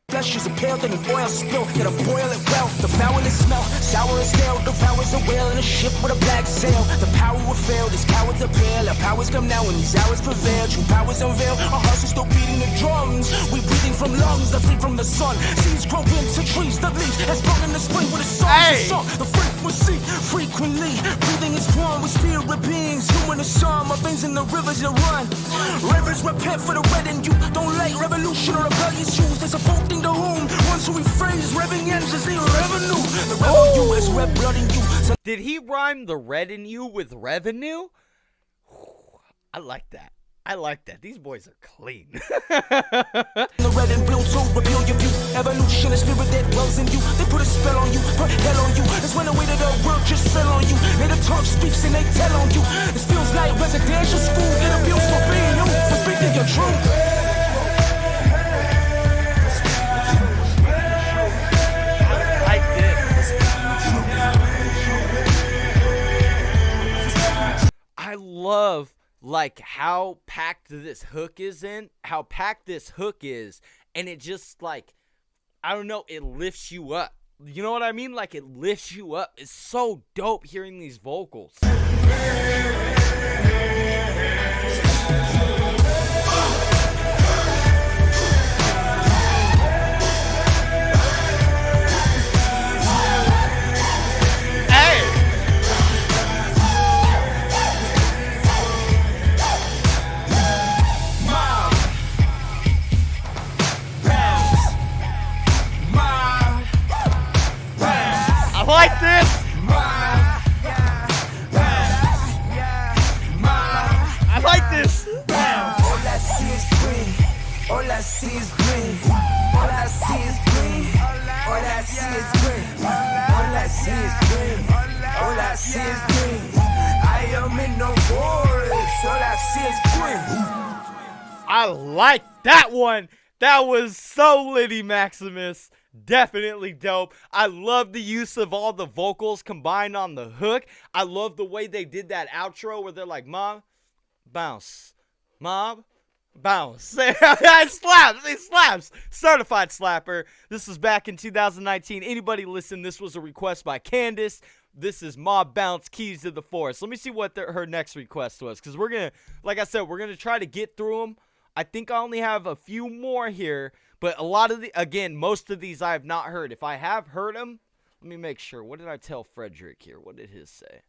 Flesh is a pale, then the oil spill. Gotta boil it well. The foul is smell, sour as stale. The vows a whale in a ship with a black sail. The power will fail, these cowards appeal. Our powers come now when these hours prevail. True powers unveil, our hearts are still beating the drums. We breathing from lungs that flee from the sun. Seeds grow into trees, the leaves has sprung in the spring with a song. Hey! The frequency, frequently. Breathing is one with spirit beings. Human is some, our veins in the rivers that run. Rivers repent for the red in you. Don't let revolution or rebellious use. There's a voting the whom. Once who rephrase, revving engines, the revenue. The revenue is red blood in you. So did he rhyme the red in you with revenue? I like that. I like that. These boys are clean. the red and blue to reveal your view. Evolution is spirit that dwells in you. They put a spell on you, put hell on you. That's when the way that the world just fell on you. May the tongue speaks and they tell on you. This feels like residential school. Get abused for being you, for speaking your truth. I love like how packed this hook is and it just like, I don't know, it lifts you up. You know what I mean? Like it lifts you up. It's so dope hearing these vocals. I like this. I like this. All I see is green. All I see is green. All I see is green. All I see is green. All I see is green. All I see is green. I am in the forest. All I see is green. I like that one. That was so litty, Maximus. Definitely dope. I love the use of all the vocals combined on the hook. I love the way they did that outro where they're like, Mob, bounce. Mob, bounce. It slaps. It slaps. Certified slapper. This was back in 2019. Anybody listen, this was a request by Candace. This is Mob Bounce, Keys to the Forest. Let me see what her next request was, because we're going to, like I said, we're going to try to get through them. I think I only have a few more here, but a lot of again, most of these I have not heard. If I have heard them, let me make sure. What did I tell Frederick here? What did his say?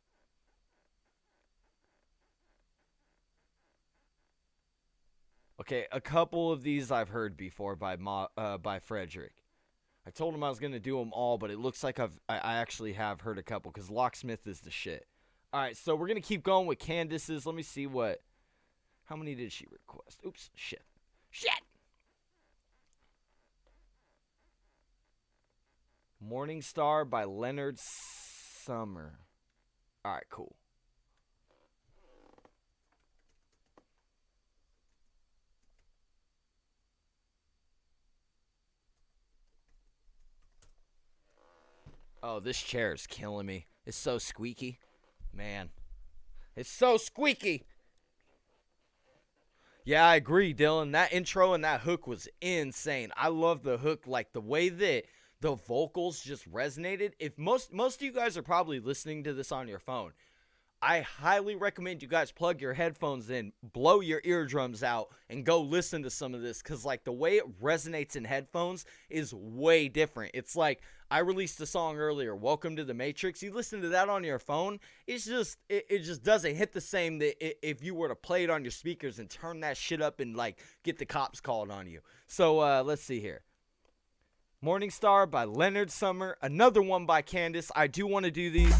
Okay, a couple of these I've heard before by Frederick. I told him I was going to do them all, but it looks like I actually have heard a couple, because Locksmith is the shit. All right, so we're going to keep going with Candace's. Let me see what... How many did she request? Oops, shit. Shit! Morning Star by Leonard Summer. Alright, cool. Oh, this chair is killing me. It's so squeaky. Man. It's so squeaky! Yeah, I agree, Dylan. That intro and that hook was insane. I love the hook, like the way that the vocals just resonated. If most of you guys are probably listening to this on your phone, I highly recommend you guys plug your headphones in, blow your eardrums out, and go listen to some of this, because like the way it resonates in headphones is way different. It's like I released a song earlier, Welcome to the Matrix. You listen to that on your phone, it's just, it just doesn't hit the same that if you were to play it on your speakers and turn that shit up and, like, get the cops called on you. So, let's see here. Morning Star by Leonard Summer. Another one by Candace. I do want to do these.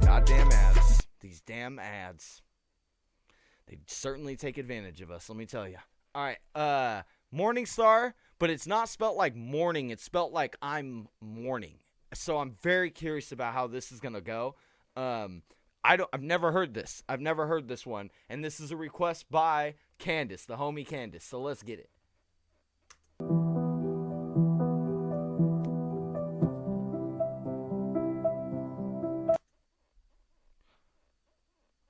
Goddamn ads. These damn ads. They certainly take advantage of us, let me tell you. All right, Morning Star, but it's not spelt like morning. It's spelt like I'm mourning. So I'm very curious about how this is gonna go. I've never heard this. I've never heard this one, and this is a request by Candace, the homie Candace. So let's get it.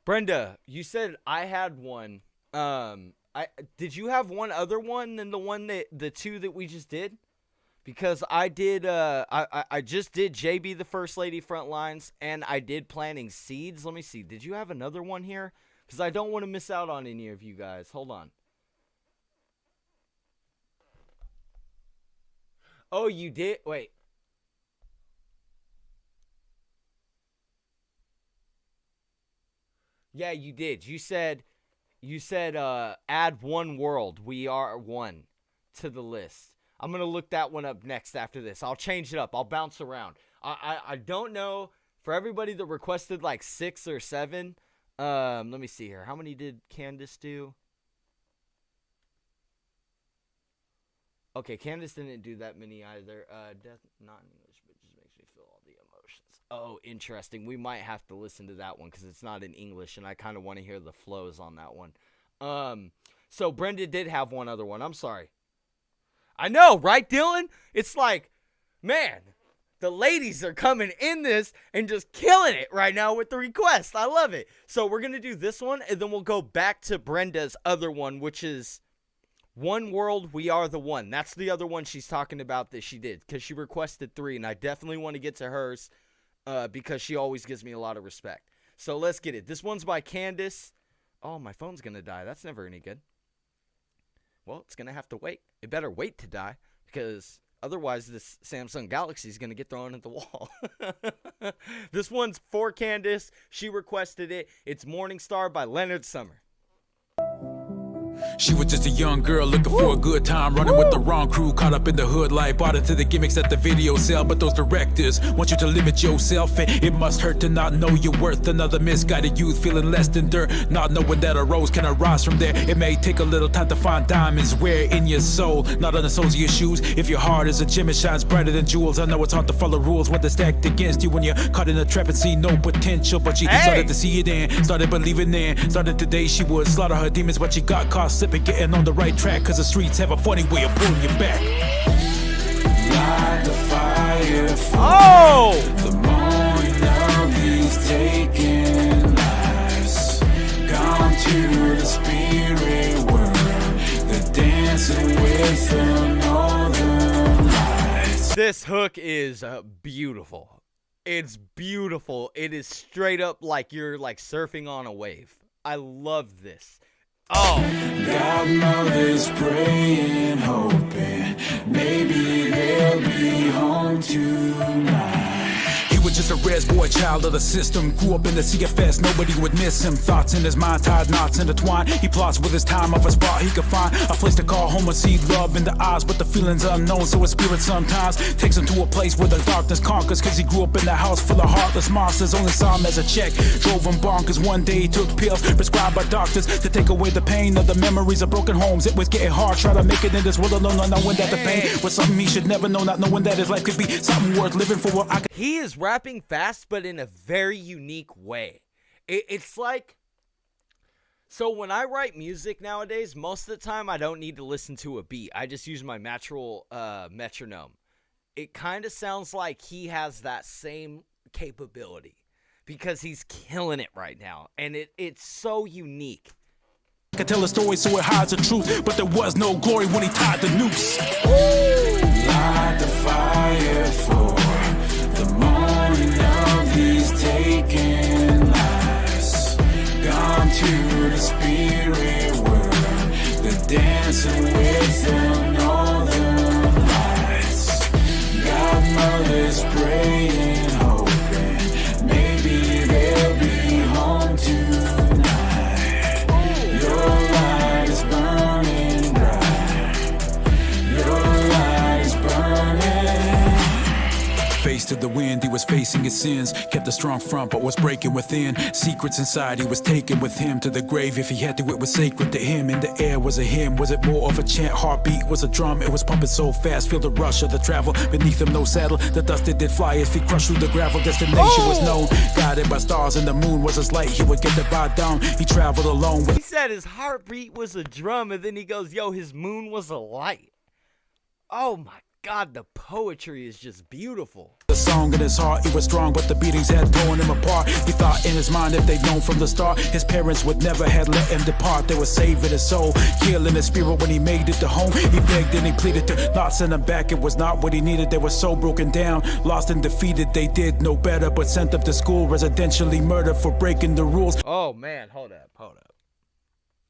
Brenda, you said I had one. Did you have one other one than the two that we just did? Because I did. I just did JB the First Lady Frontlines, and I did Planting Seeds. Let me see. Did you have another one here? Because I don't want to miss out on any of you guys. Hold on. Oh, you did. Wait. Yeah, you did. You said add one world. We are one to the list. I'm going to look that one up next after this. I'll change it up. I'll bounce around. I don't know. For everybody that requested like 6 or 7, let me see here. How many did Candace do? Okay, Candace didn't do that many either. Death, not in English, but just makes me feel all the emotions. Oh, interesting. We might have to listen to that one because it's not in English, and I kind of want to hear the flows on that one. So Brenda did have one other one. I'm sorry. I know, right, Dylan? It's like, man, the ladies are coming in this and just killing it right now with the request. I love it. So we're going to do this one, and then we'll go back to Brenda's other one, which is One World, We Are the One. That's the other one she's talking about that she did because she requested 3, and I definitely want to get to hers. Because she always gives me a lot of respect. So let's get it. This one's by Candace. Oh, my phone's going to die. That's never any good. Well, it's going to have to wait. It better wait to die because otherwise this Samsung Galaxy is going to get thrown at the wall. This one's for Candace. She requested it. It's Morning Star by Leonard Summer. She was just a young girl looking for a good time, running with the wrong crew, caught up in the hood life, bought into the gimmicks that the video sell. But those directors want you to limit yourself, and it must hurt to not know your worth. Another misguided youth feeling less than dirt, not knowing that a rose can arise from there. It may take a little time to find diamonds where in your soul, not on the soles of your shoes. If your heart is a gem, it shines brighter than jewels. I know it's hard to follow rules when they're stacked against you, when you're caught in a trap and see no potential. But she started to see it in, started believing in. Started today she would slaughter her demons, but she got caught slipping, getting on the right track, cause the streets have a funny way of pulling you back. Light the fire for the morning of these taken lives. Gone to the spirit world, they're dancing with the northern lights. This hook is beautiful. It's beautiful. It is straight up like you're like surfing on a wave. I love this. Oh, Godmother's praying, hoping maybe they'll be home tonight. He was just a res boy, child of the system. Grew up in the CFS, nobody would miss him. Thoughts in his mind, tied knots intertwined. He plots with his time of a spot he could find. A place to call home and see love in the eyes, but the feeling's unknown, so his spirit sometimes takes him to a place where the darkness conquers. Cause he grew up in a house full of heartless monsters. Only saw him as a check, drove him bonkers. One day he took pills prescribed by doctors to take away the pain of the memories of broken homes. It was getting hard, trying to make it in this world alone, not knowing that the pain was something he should never know, not knowing that his life could be something worth living for. What I could. He is rapping fast, but in a very unique way. It's like, so when I write music nowadays, most of the time I don't need to listen to a beat. I just use my natural metronome. It kind of sounds like he has that same capability because he's killing it right now, and it's so unique. I could tell a story so it hides the truth, but there was no glory when he tied the noose. Light the fire for the morning of these taken lives. Gone to the spirit world, they're dancing with the northern lights. Godmother facing his sins. Kept a strong front, but was breaking within. Secrets inside he was taking with him to the grave. If he had to, it was sacred to him. In the air was a hymn. Was it more of a chant? Heartbeat was a drum. It was pumping so fast. Feel the rush of the travel. Beneath him, no saddle. The dust it did fly. His feet crushed through the gravel. Destination was known. Guided by stars, and the moon was his light. He would get the bow down. He traveled alone with. He said his heartbeat was a drum, and then he goes, yo, his moon was a light. Oh my God, the poetry is just beautiful. The song in his heart, he was strong, but the beatings had torn him apart. He thought in his mind if they'd known from the start, his parents would never have let him depart. They were saving his soul, killing his spirit when he made it to home. He begged and he pleaded to not send him back. It was not what he needed. They were so broken down, lost and defeated. They did no better, but sent him to school, residentially murdered for breaking the rules. Oh man, hold up.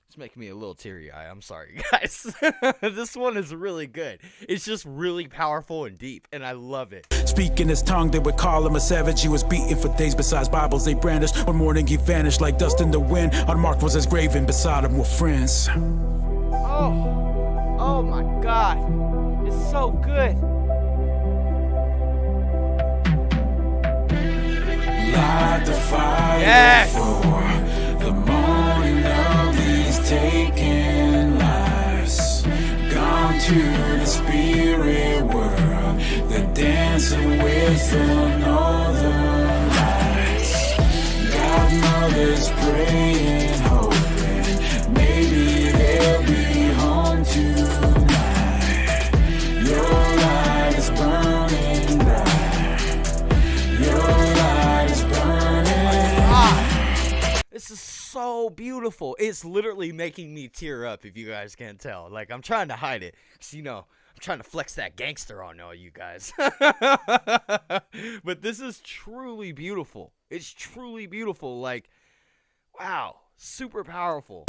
It's making me a little teary-eyed. I'm sorry, guys. This one is really good. It's just really powerful and deep, and I love it. Speaking his tongue, they would call him a savage. He was beaten for days. Besides Bibles, they brandished. One morning he vanished like dust in the wind. Unmarked was his grave, and beside him were friends. Oh my God. It's so good. Light the fire Yes. for the morning of these taken lives. Gone to the spirit world, they're dancing with the northern lights. Godmother's praying, hoping maybe they'll be home tonight. Your light is burning bright. Your light is burning. This is so beautiful. It's literally making me tear up, if you guys can't tell. Like, I'm trying to hide it, because, you know, I'm trying to flex that gangster on all you guys. But this is truly beautiful. It's truly beautiful. Like, wow, super powerful.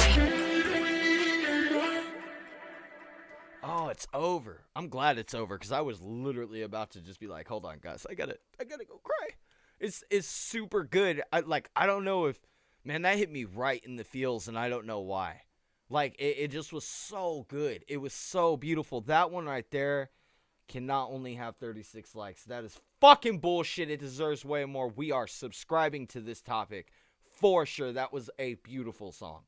Oh, it's over. I'm glad it's over, because I was literally about to just be like, hold on, guys, I gotta go cry. It's super good. I don't know if, man, that hit me right in the feels, and I don't know why. Like, it just was so good. It was so beautiful. That one right there cannot only have 36 likes. That is fucking bullshit. It deserves way more. We are subscribing to this topic for sure. That was a beautiful song.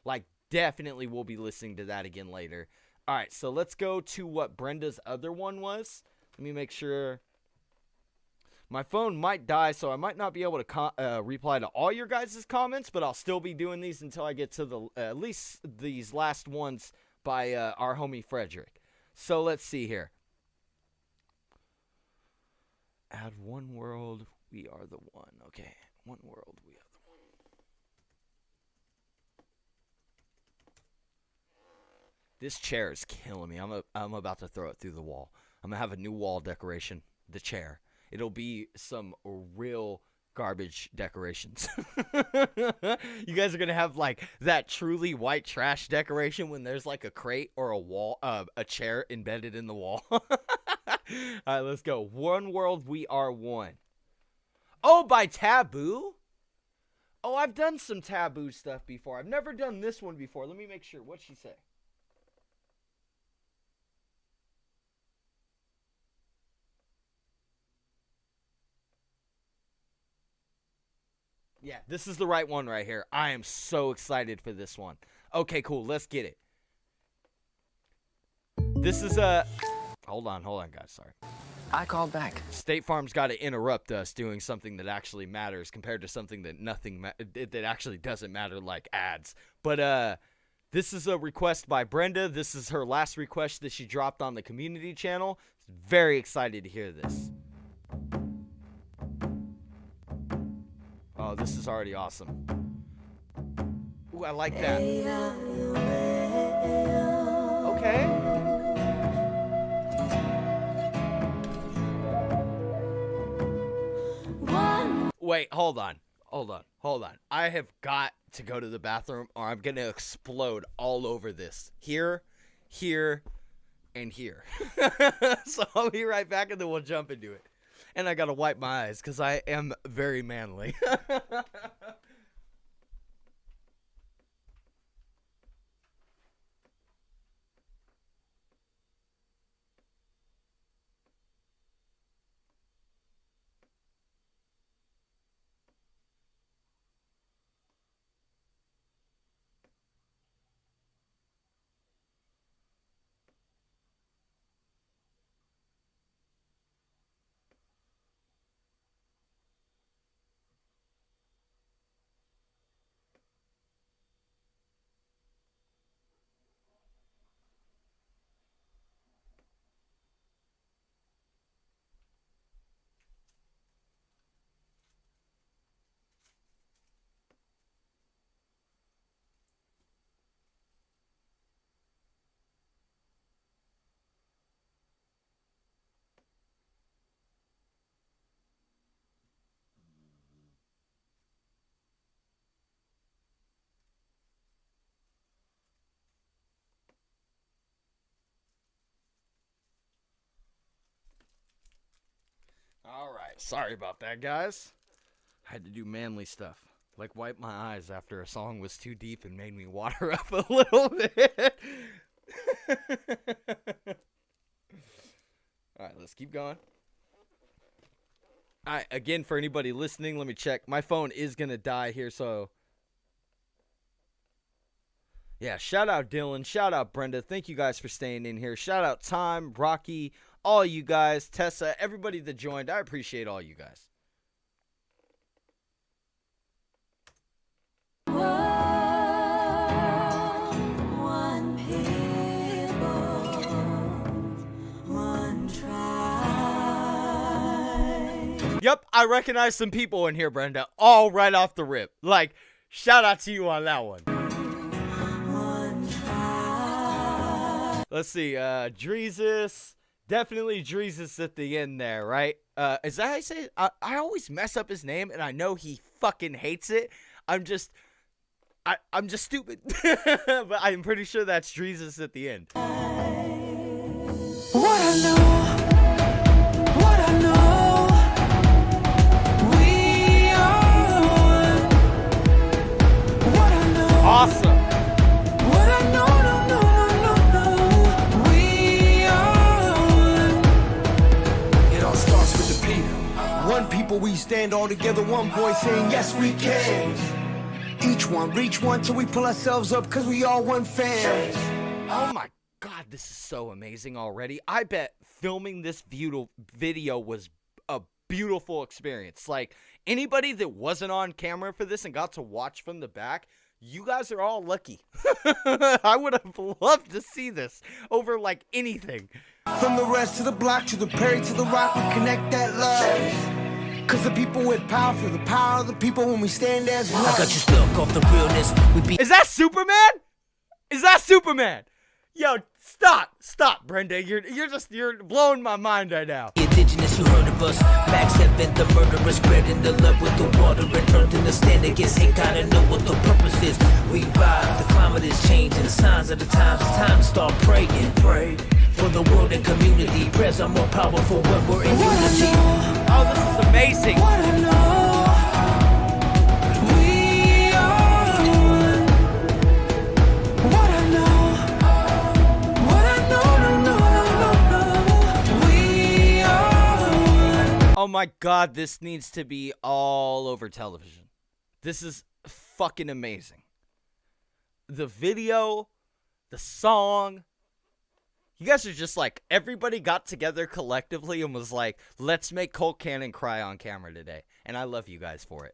Like, definitely we'll be listening to that again later. All right, so let's go to what Brenda's other one was. Let me make sure. My phone might die, so I might not be able to reply to all your guys' comments, but I'll still be doing these until I get to the at least these last ones by our homie Frederick. So let's see here. Add one world, we are the one. Okay, one world, we are the one. This chair is killing me. I'm about to throw it through the wall. I'm gonna have a new wall decoration. The chair. It'll be some real garbage decorations. You guys are gonna have like that truly white trash decoration when there's like a crate or a wall, a chair embedded in the wall. All right, let's go. One world, we are one. Oh, by Taboo? Oh, I've done some Taboo stuff before. I've never done this one before. Let me make sure. What'd she say? Yeah, this is the right one right here. I am so excited for this one. Okay, cool. Let's get it. This is a... Hold on, guys. Sorry. I called back. State Farm's got to interrupt us doing something that actually matters compared to something that that actually doesn't matter, like ads. But this is a request by Brenda. This is her last request that she dropped on the community channel. Very excited to hear this. Oh, this is already awesome. Ooh, I like that. Okay. Wait, hold on. I have got to go to the bathroom or I'm going to explode all over this. Here, and here. So I'll be right back and then we'll jump into it. And I got to wipe my eyes because I am very manly. right, sorry about that, guys. I had to do manly stuff, like wipe my eyes after a song was too deep and made me water up a little bit. All right, let's keep going. All right, again, for anybody listening, let me check. My phone is going to die here, so... Yeah, shout out Dylan, shout out Brenda. Thank you guys for staying in here. Shout out Time, Rocky, all you guys, Tessa, everybody that joined. I appreciate all you guys. One people, one tribe. Yep, I recognize some people in here, Brenda. All right off the rip. Like, shout out to you on that one. Let's see, Dreezus. Definitely Dreezus at the end there, right? Is that how you say it? I always mess up his name, and I know he fucking hates it. I'm just stupid. But I'm pretty sure that's Dreezus at the end. What I know, we are. What I know, awesome. What I know, we are. It all starts with the people. One people, we stand all together. One voice saying, yes, we can. Each one, reach one till we pull ourselves up, cause we all one fan. Oh my God, this is so amazing already. I bet filming this video was a beautiful experience. Like, anybody that wasn't on camera for this and got to watch from the back, you guys are all lucky. I would have loved to see this over, like, anything. From the rest to the block, to the Perry, to the rock, we connect that love. Cause the people with power feel the power of the people when we stand as one. I got you stuck off the realness. Is that Superman? Is that Superman? Yo, stop, Brenda. You're blowing my mind right now. Indigenous, you heard of us. Max Heaven, the murderer, spreading the love with the water and earth and the stand against hate. Gotta know what the purpose is. We rise, the climate is changing. Signs of the times, it's time to start praying. Pray for the world and community. Prayers are more powerful when we're in unity. Oh, this is amazing. What I know, we are. What I know, we are. Oh my God, this needs to be all over television. This is fucking amazing. The video, the song. You guys are just like, everybody got together collectively and was like, let's make CultCanon cry on camera today. And I love you guys for it.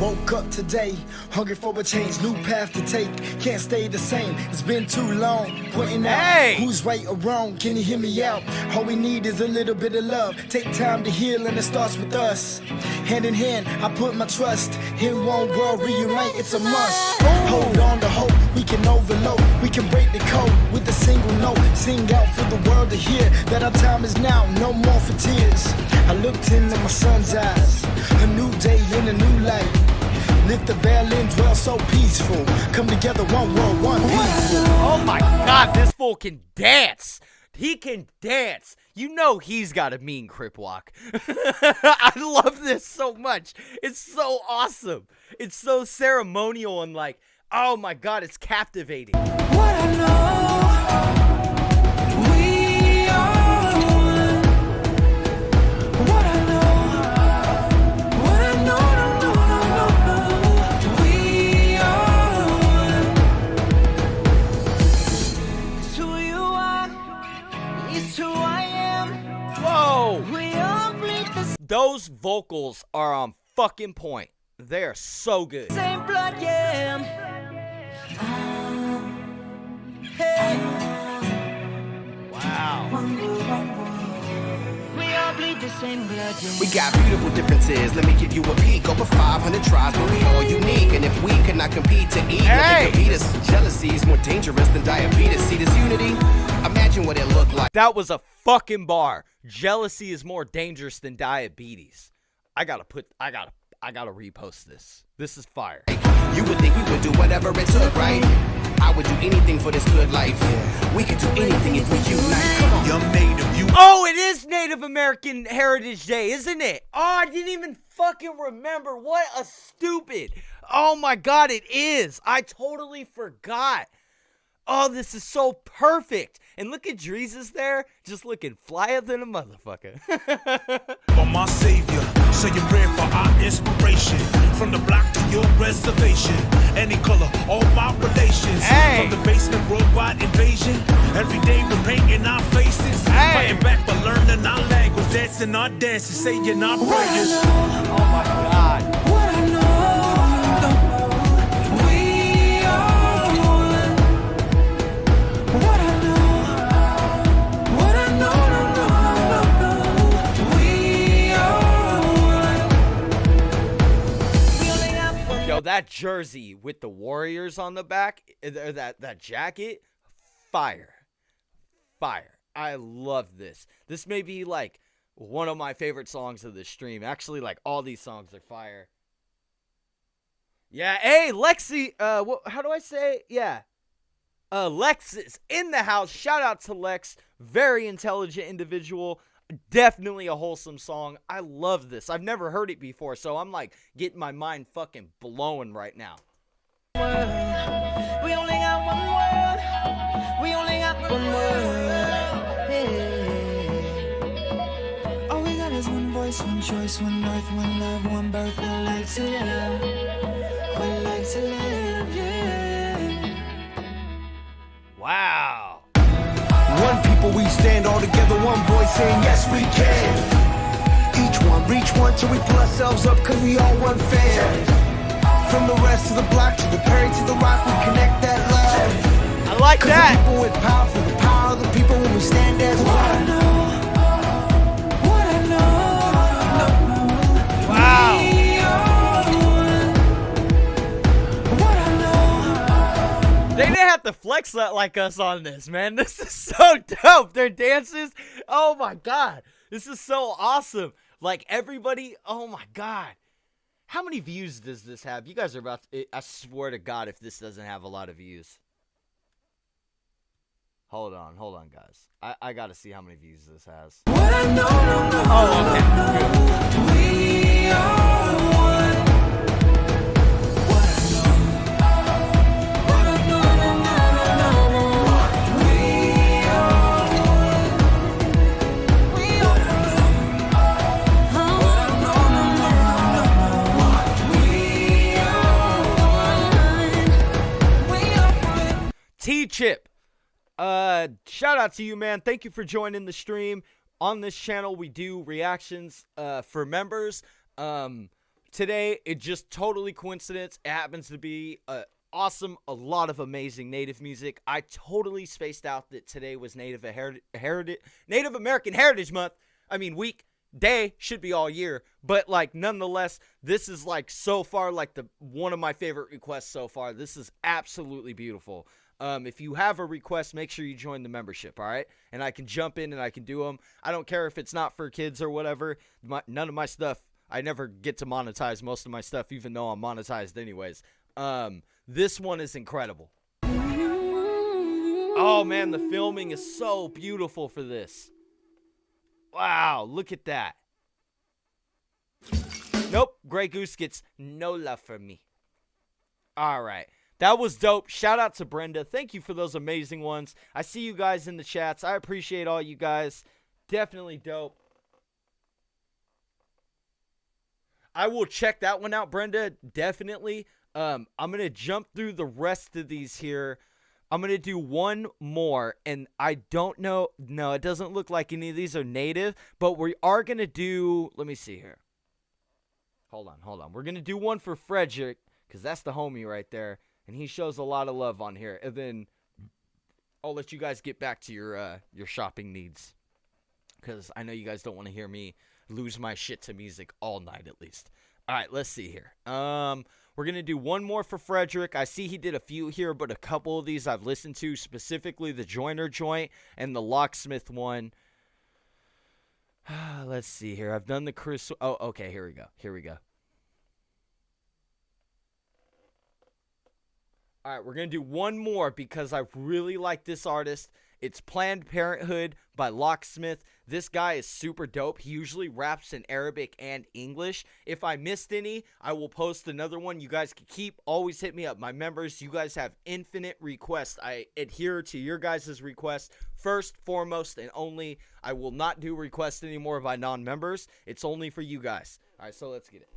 Woke up today, hungry for a change, new path to take. Can't stay the same, it's been too long. Pointing out who's right or wrong, can you hear me out? All we need is a little bit of love. Take time to heal and it starts with us. Hand in hand, I put my trust in one world, reunite, it's a must. Hold on to hope, we can overload. We can break the code with a single note. Sing out for the world to hear that our time is now, no more for tears. I looked into my son's eyes, a new day in a new light. Lift the veil and dwell so peaceful. Come together, one world, one people. Oh my God, this fool can dance. He can dance. You know he's got a mean crip walk. I love this so much. It's so awesome. It's so ceremonial and like, oh my God, it's captivating. What I know, we are. What I know, we are. It's who you are, it's who I am. Whoa! We all bleed the Those vocals are on fucking point. They are so good. same blood, yeah. Hey. Wow. We all bleed the same blood, yeah. We got beautiful differences. Let me give you a peek. Over 500 tribes, but we all unique. And if we could not compete to eat, hey, beat us. Jealousy is more dangerous than diabetes. See this unity? Imagine what it looked like. That was a fucking bar. Jealousy is more dangerous than diabetes. I gotta repost this. This is fire. You would think we would do whatever it took, right? I would do anything for this good life. We could do anything if we unite. Come on. Young native, you. Oh, it is Native American Heritage Day, isn't it? Oh, I didn't even fucking remember. What a stupid. Oh my God, it is. I totally forgot. Oh, this is so perfect. And look at Dreezus there, just looking flyer than a motherfucker. For my savior, so you pray for our inspiration. From the block to your reservation, any color, all my relations. Hey. From the basement, worldwide invasion. Every day we're painting our faces. Hey. Fighting back but learning our language. Dancing our dances, saying our prayers. Oh my God. What I know, we are one. What I know, we are one. Yo, that jersey with the Warriors on the back, or that jacket, fire. Fire. I love this. This may be like one of my favorite songs of the stream. Actually, like all these songs are fire. Yeah, hey, Lexi, how do I say? Yeah. Lex is in the house. Shout out to Lex. Very intelligent individual. Definitely a wholesome song. I love this. I've never heard it before, so I'm like getting my mind fucking blown right now. We only got one world. We only got one world. Yeah. All we got is one voice, one choice, one earth, one love, one birth. We like to live. We like to live, yeah. Wow. One people we stand all together, one voice saying yes we can. Each one, reach one till we pull ourselves up cause we all one fan. From the rest of the block to the Perry to the Rock, we connect that love. I like that. The people with power for the power of the people when we stand as one. Wow. They didn't have to flex that like us on this, man. This is so dope. Their dances, oh my God. This is so awesome. Like everybody, oh my God. How many views does this have? You guys are about to, I swear to God if this doesn't have a lot of views. Hold on, guys. I gotta see how many views this has. Oh, okay. We are one. T-Chip, shout out to you, man. Thank you for joining the stream. On this channel, we do reactions for members. Today, it just totally coincidence. It happens to be awesome, a lot of amazing Native music. I totally spaced out that today was Native American Heritage Month. I mean, week, day, should be all year. But, like, nonetheless, this is, like, so far, like, one of my favorite requests so far. This is absolutely beautiful. If you have a request, make sure you join the membership, all right? And I can jump in and I can do them. I don't care if it's not for kids or whatever. None of my stuff, I never get to monetize most of my stuff, even though I'm monetized anyways. This one is incredible. Oh, man, the filming is so beautiful for this. Wow, look at that. Nope, Grey Goose gets no love from me. All right. That was dope. Shout out to Brenda. Thank you for those amazing ones. I see you guys in the chats. I appreciate all you guys. Definitely dope. I will check that one out, Brenda. Definitely. I'm going to jump through the rest of these here. I'm going to do one more. And I don't know. No, it doesn't look like any of these are native. But we are going to do. Let me see here. Hold on. We're going to do one for Frederick. Because that's the homie right there. And he shows a lot of love on here. And then I'll let you guys get back to your shopping needs. Because I know you guys don't want to hear me lose my shit to music all night at least. All right, let's see here. We're going to do one more for Frederick. I see he did a few here, but a couple of these I've listened to. Specifically the Joiner Joint and the Locksmith one. Let's see here. I've done the Chris. Oh, okay, here we go. All right, we're going to do one more because I really like this artist. It's Planned Parenthood by Locksmith. This guy is super dope. He usually raps in Arabic and English. If I missed any, I will post another one. You guys can always hit me up. My members, you guys have infinite requests. I adhere to your guys' requests first, foremost, and only. I will not do requests anymore by non-members. It's only for you guys. All right, so let's get it.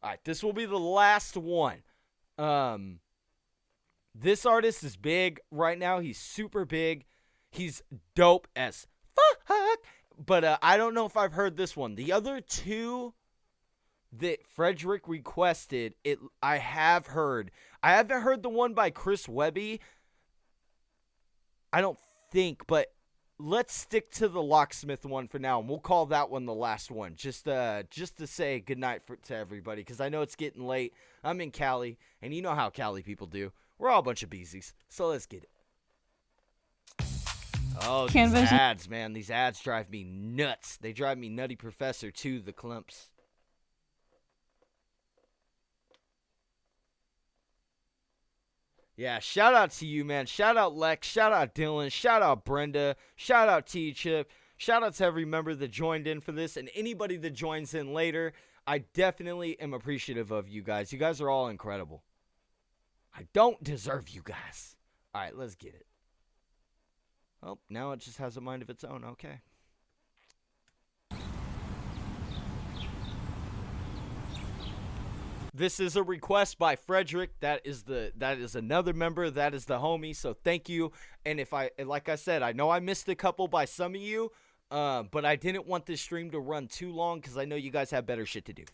All right, this will be the last one. This artist is big right now. He's super big. He's dope as fuck. But I don't know if I've heard this one. The other two that Frederick requested, I have heard. I haven't heard the one by Chris Webby. I don't think, but let's stick to the Locksmith one for now, and we'll call that one the last one. Just to say goodnight to everybody, because I know it's getting late. I'm in Cali, and you know how Cali people do. We're all a bunch of beezies, so let's get it. Oh, these ads, man. These ads drive me nuts. They drive me nutty professor to the clumps. Yeah, shout out to you, man. Shout out Lex. Shout out Dylan. Shout out Brenda. Shout out T-Chip. Shout out to every member that joined in for this and anybody that joins in later. I definitely am appreciative of you guys. You guys are all incredible. I don't deserve you guys. All right, let's get it. Oh, now it just has a mind of its own. Okay. This is a request by Frederick. That is another member. That is the homie. So thank you. And like I said, I know I missed a couple by some of you, but I didn't want this stream to run too long because I know you guys have better shit to do.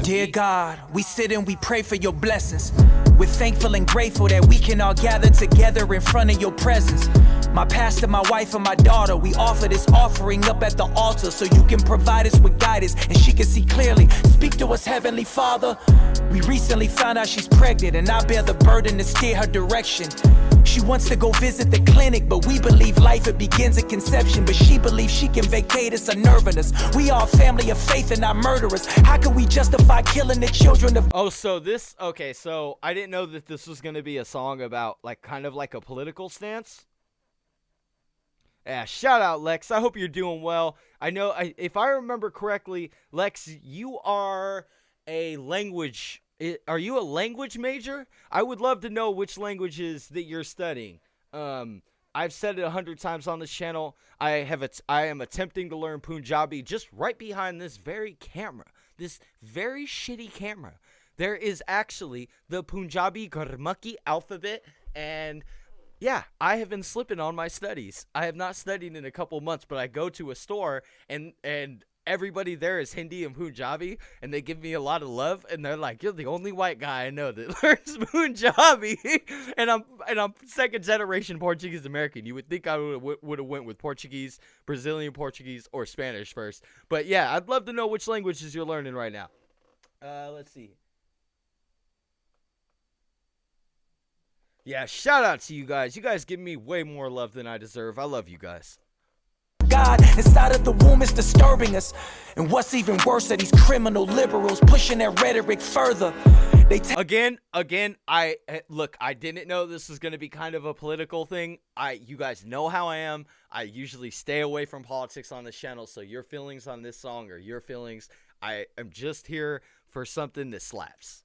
Dear God, we sit and we pray for your blessings. We're thankful and grateful that we can all gather together in front of your presence. My pastor, my wife, and my daughter, we offer this offering up at the altar so you can provide us with guidance and she can see clearly. Speak to us, Heavenly Father. We recently found out she's pregnant and I bear the burden to steer her direction. She wants to go visit the clinic, but we believe life, it begins at conception. But she believes she can vacate us, unnerving us. We are a family of faith and not murderers. How can we justify killing the children of... Oh, so this... Okay, so I didn't know that this was going to be a song about, like, kind of like a political stance. Yeah, shout out, Lex. I hope you're doing well. I know, if I remember correctly, Lex, you are a language... Are you a language major? I would love to know which languages that you're studying. I've said it 100 times on this channel. I am attempting to learn Punjabi just right behind this very camera. This very shitty camera. There is actually the Punjabi Gurmukhi alphabet, and yeah, I have been slipping on my studies. I have not studied in a couple months, but I go to a store and everybody there is Hindi and Punjabi, and they give me a lot of love, and they're like, "You're the only white guy I know that learns Punjabi," and I'm second generation Portuguese American. You would think I would have went with Portuguese, Brazilian Portuguese, or Spanish first, but yeah, I'd love to know which languages you're learning right now. Let's see. Yeah, shout out to you guys. You guys give me way more love than I deserve. I love you guys. God inside of the womb is disturbing us. And what's even worse are these criminal liberals pushing their rhetoric further. Again, I didn't know this was going to be kind of a political thing. You guys know how I am. I usually stay away from politics on this channel, so your feelings on this song are your feelings. I am just here for something that slaps.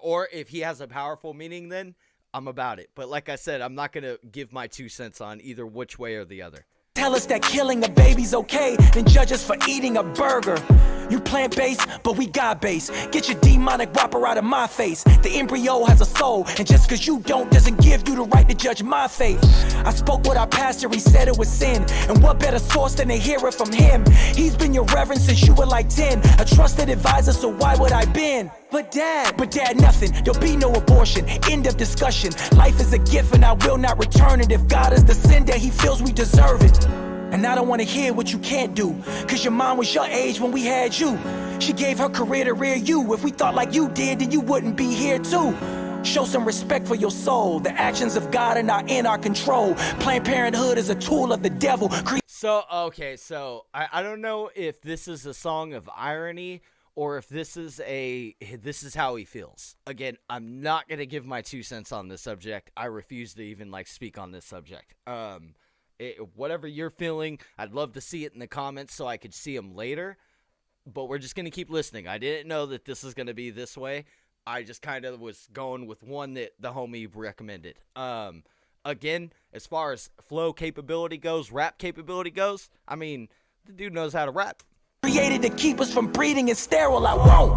Or if he has a powerful meaning, then I'm about it. But like I said, I'm not going to give my 2 cents on either which way or the other. Tell us that killing a baby's okay, then judge us for eating a burger. You plant-based, but we God-based. Get your demonic whopper out of my face. The embryo has a soul, and just cause you don't doesn't give you the right to judge my faith. I spoke with our pastor, he said it was sin. And what better source than to hear it from him? He's been your reverend since you were like 10. A trusted advisor, so why would I bend? But dad, nothing. There'll be no abortion. End of discussion. Life is a gift and I will not return it. If God is the sender, he feels we deserve it. And I don't want to hear what you can't do, cause your mom was your age when we had you. She gave her career to rear you. If we thought like you did, then you wouldn't be here too. Show some respect for your soul. The actions of God are not in our control. Planned Parenthood is a tool of the devil. So I don't know if this is a song of irony or if this is how he feels. Again, I'm not going to give my 2 cents on this subject. I refuse to even speak on this subject. Whatever you're feeling, I'd love to see it in the comments so I could see them later. But we're just going to keep listening. I didn't know that this is going to be this way. I just kind of was going with one that the homie recommended. Again, as far as flow capability goes, rap capability goes, I mean, the dude knows how to rap. Created to keep us from breeding and sterile, I won't.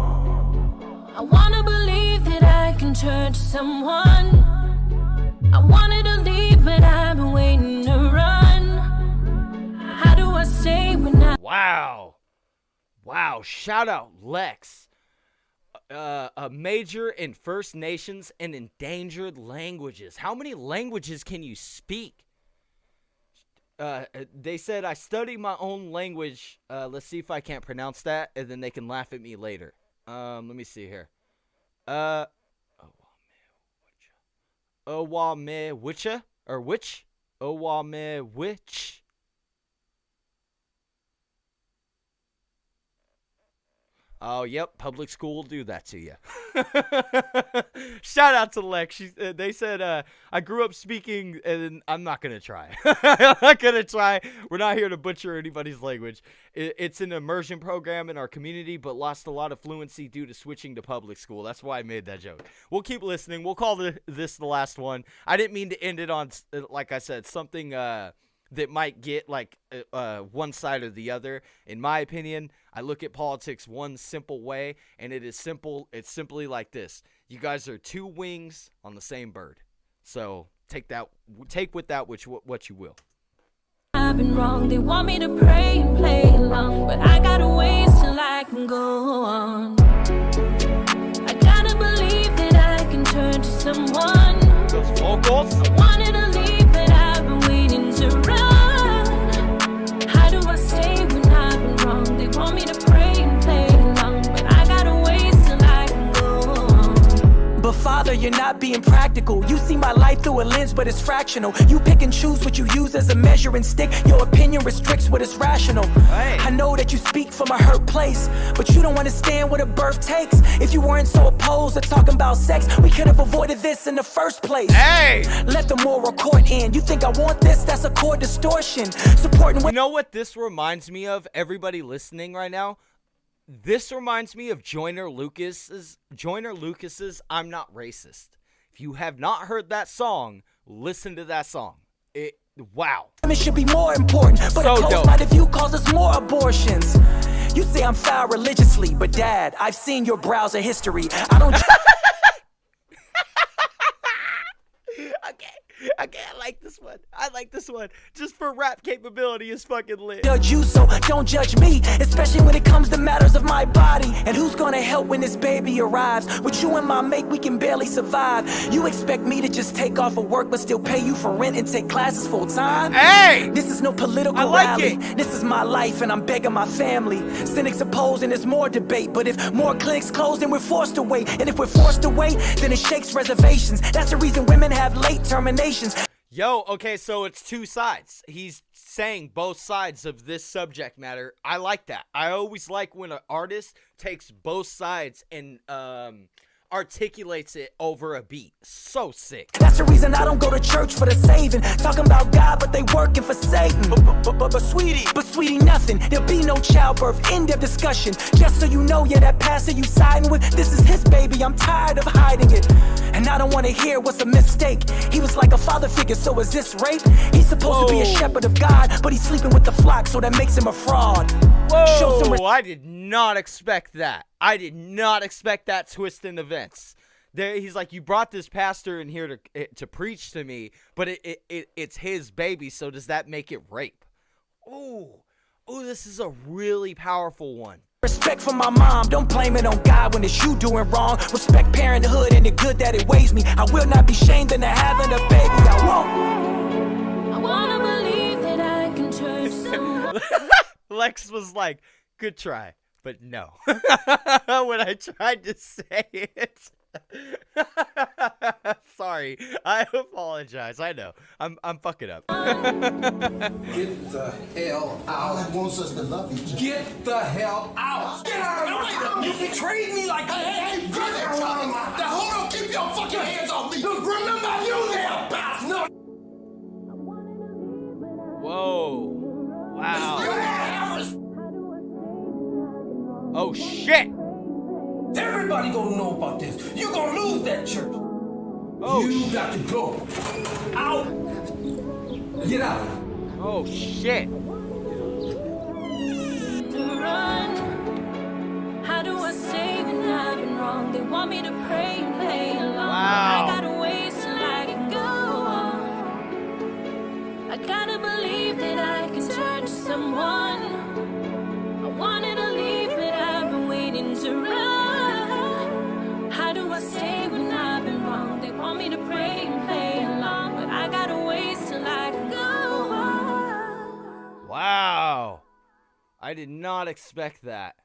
I wanna believe that I can turn to someone. I wanted to leave, but I've been waiting to run. How do I say when I... Wow, shout out Lex. A major in First Nations and endangered languages. How many languages can you speak? They said, I study my own language. Let's see if I can't pronounce that, and then they can laugh at me later. Let me see here. Owame-wicha? Or which? Owame-wich? Oh, yep, public school will do that to you. Shout out to Lex. They said, I grew up speaking, and I'm not going to try. I'm not going to try. We're not here to butcher anybody's language. It's an immersion program in our community, but lost a lot of fluency due to switching to public school. That's why I made that joke. We'll keep listening. We'll call this the last one. I didn't mean to end it on, like I said, something that might get one side or the other. In my opinion, I look at politics one simple way, and it is simple. It's simply like this. You guys are two wings on the same bird. So take with that what you will. I've been wrong. They want me to pray and play along, but I gotta wait till I can go on. I gotta believe that I can turn to someone. Those vocals. I wanted to leave, but I've been waiting to run. How do I say when I've been wrong? They want me to pray and play along, but I gotta wait till I can go on. But Father, you're not being practical. You see my life through a lens, but it's fractional. You pick and choose what you use as a measuring stick. Your opinion restricts what is rational. Hey. I know that you speak from a hurt place, but you don't understand what a birth takes. If you weren't so opposed to talking about sex, we could have avoided this in the first place. Hey! Let the moral court in. You think I want this? That's a core distortion. Supporting. You know what this reminds me of? Everybody listening right now. This reminds me of Joyner Lucas's I'm Not Racist. If you have not heard that song, listen to that song. Wow. It should be more important, but so a close-minded view causes more abortions. You say I'm foul religiously, but Dad, I've seen your browser history. I don't. Okay, I like this one. Just for rap capability is fucking lit. Judge you, so don't judge me, especially when it comes to matters of my body. And who's gonna help when this baby arrives? With you and my mate, we can barely survive. You expect me to just take off of work, but still pay you for rent and take classes full time? Hey! This is no political rally. This is my life, and I'm begging my family. Cynics oppose, and there's more debate. But if more clinics close, then we're forced to wait. And if we're forced to wait, then it shakes reservations. That's the reason women have late terminations. Yo, okay, so it's two sides. He's saying both sides of this subject matter. I like that. I always like when an artist takes both sides and articulates it over a beat. So sick. That's the reason I don't go to church for the saving. Talking about God, but they working for Satan. But sweetie, nothing. There'll be no childbirth. End of discussion. Just so you know, yeah, that pastor you siding with, this is his baby. I'm tired of hiding it. And I don't want to hear what's a mistake. He was like a father figure, so is this rape? He's supposed to be a shepherd of God, but he's sleeping with the flock, so that makes him a fraud. Whoa, I did not expect that. I did not expect that twist in events. He's like, you brought this pastor in here to preach to me, but it's his baby, so does that make it rape? Ooh, this is a really powerful one. Respect for my mom, don't blame it on God when it's you doing wrong. Respect parenthood and the good that it weighs me. I will not be shamed into having a baby. I wanna believe that I can turn someone. Lex was like, good try, but no. When I tried to say it. Sorry, I apologize. I know. I'm fucking up. Get the hell out. God wants us to love each other. Get the hell out. Get out. You betrayed me like hey, brother. Now hold on, keep your fucking hands off me. Remember you there, bastard. No. Whoa. Wow. Oh shit. Everybody gonna know about this. You gonna lose that church. Oh, you got to go. Out. Get out. Oh shit. To run. How do I say when I've been wrong? They want me to pray and play along. Wow. I gotta wait till I can go on. I gotta believe that I can turn to someone. I wanted to leave, but I've been waiting to run. How do I say when I've been wrong? They want me to pray and play along, but I gotta wait till I can go on. Wow. I did not expect that.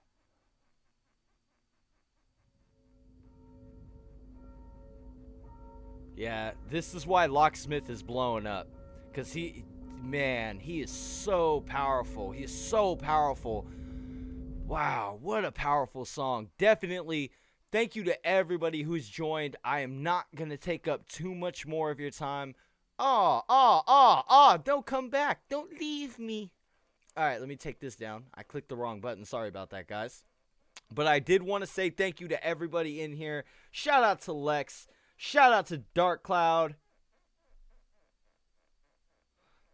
Yeah, this is why Locksmith is blowing up. Because he is so powerful. He is so powerful. Wow, what a powerful song. Definitely, thank you to everybody who's joined. I am not going to take up too much more of your time. Don't come back. Don't leave me. All right, let me take this down. I clicked the wrong button. Sorry about that, guys. But I did want to say thank you to everybody in here. Shout out to Lex. Shout out to Dark Cloud.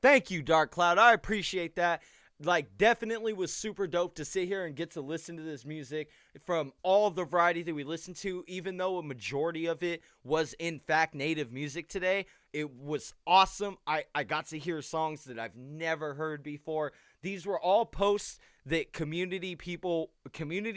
Thank you, Dark Cloud. I appreciate that. Like, definitely was super dope to sit here and get to listen to this music from all the variety that we listened to, even though a majority of it was, in fact, native music today. It was awesome. I got to hear songs that I've never heard before. These were all posts that community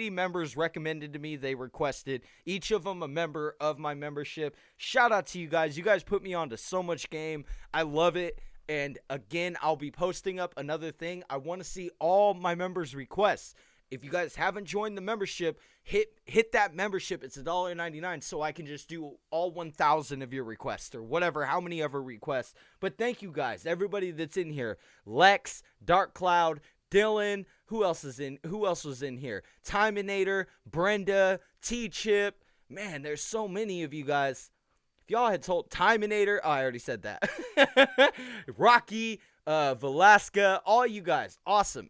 members recommended to me. They requested, each of them a member of my membership. Shout out to you guys. You guys put me onto so much game. I love it. And again, I'll be posting up another thing. I want to see all my members' requests. If you guys haven't joined the membership, hit that membership. It's $1.99, so I can just do all 1,000 of your requests or whatever, how many ever requests. But thank you guys, everybody that's in here. Lex, Dark Cloud, Dylan, who else was in here? Timinator, Brenda, T-Chip. Man, there's so many of you guys. If y'all had told Timinator, I already said that. Rocky, Velasca, all you guys, awesome.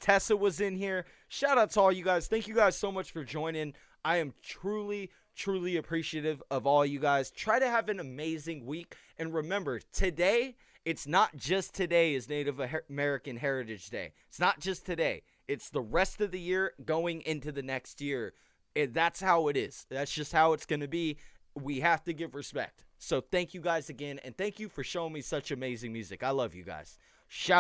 Tessa was in here. Shout out to all you guys. Thank you guys so much for joining. I am truly, truly appreciative of all you guys. Try to have an amazing week. And remember, today, it's not just today is Native American Heritage Day. It's not just today. It's the rest of the year going into the next year. And that's how it is. That's just how it's going to be. We have to give respect. So thank you guys again. And thank you for showing me such amazing music. I love you guys. Shout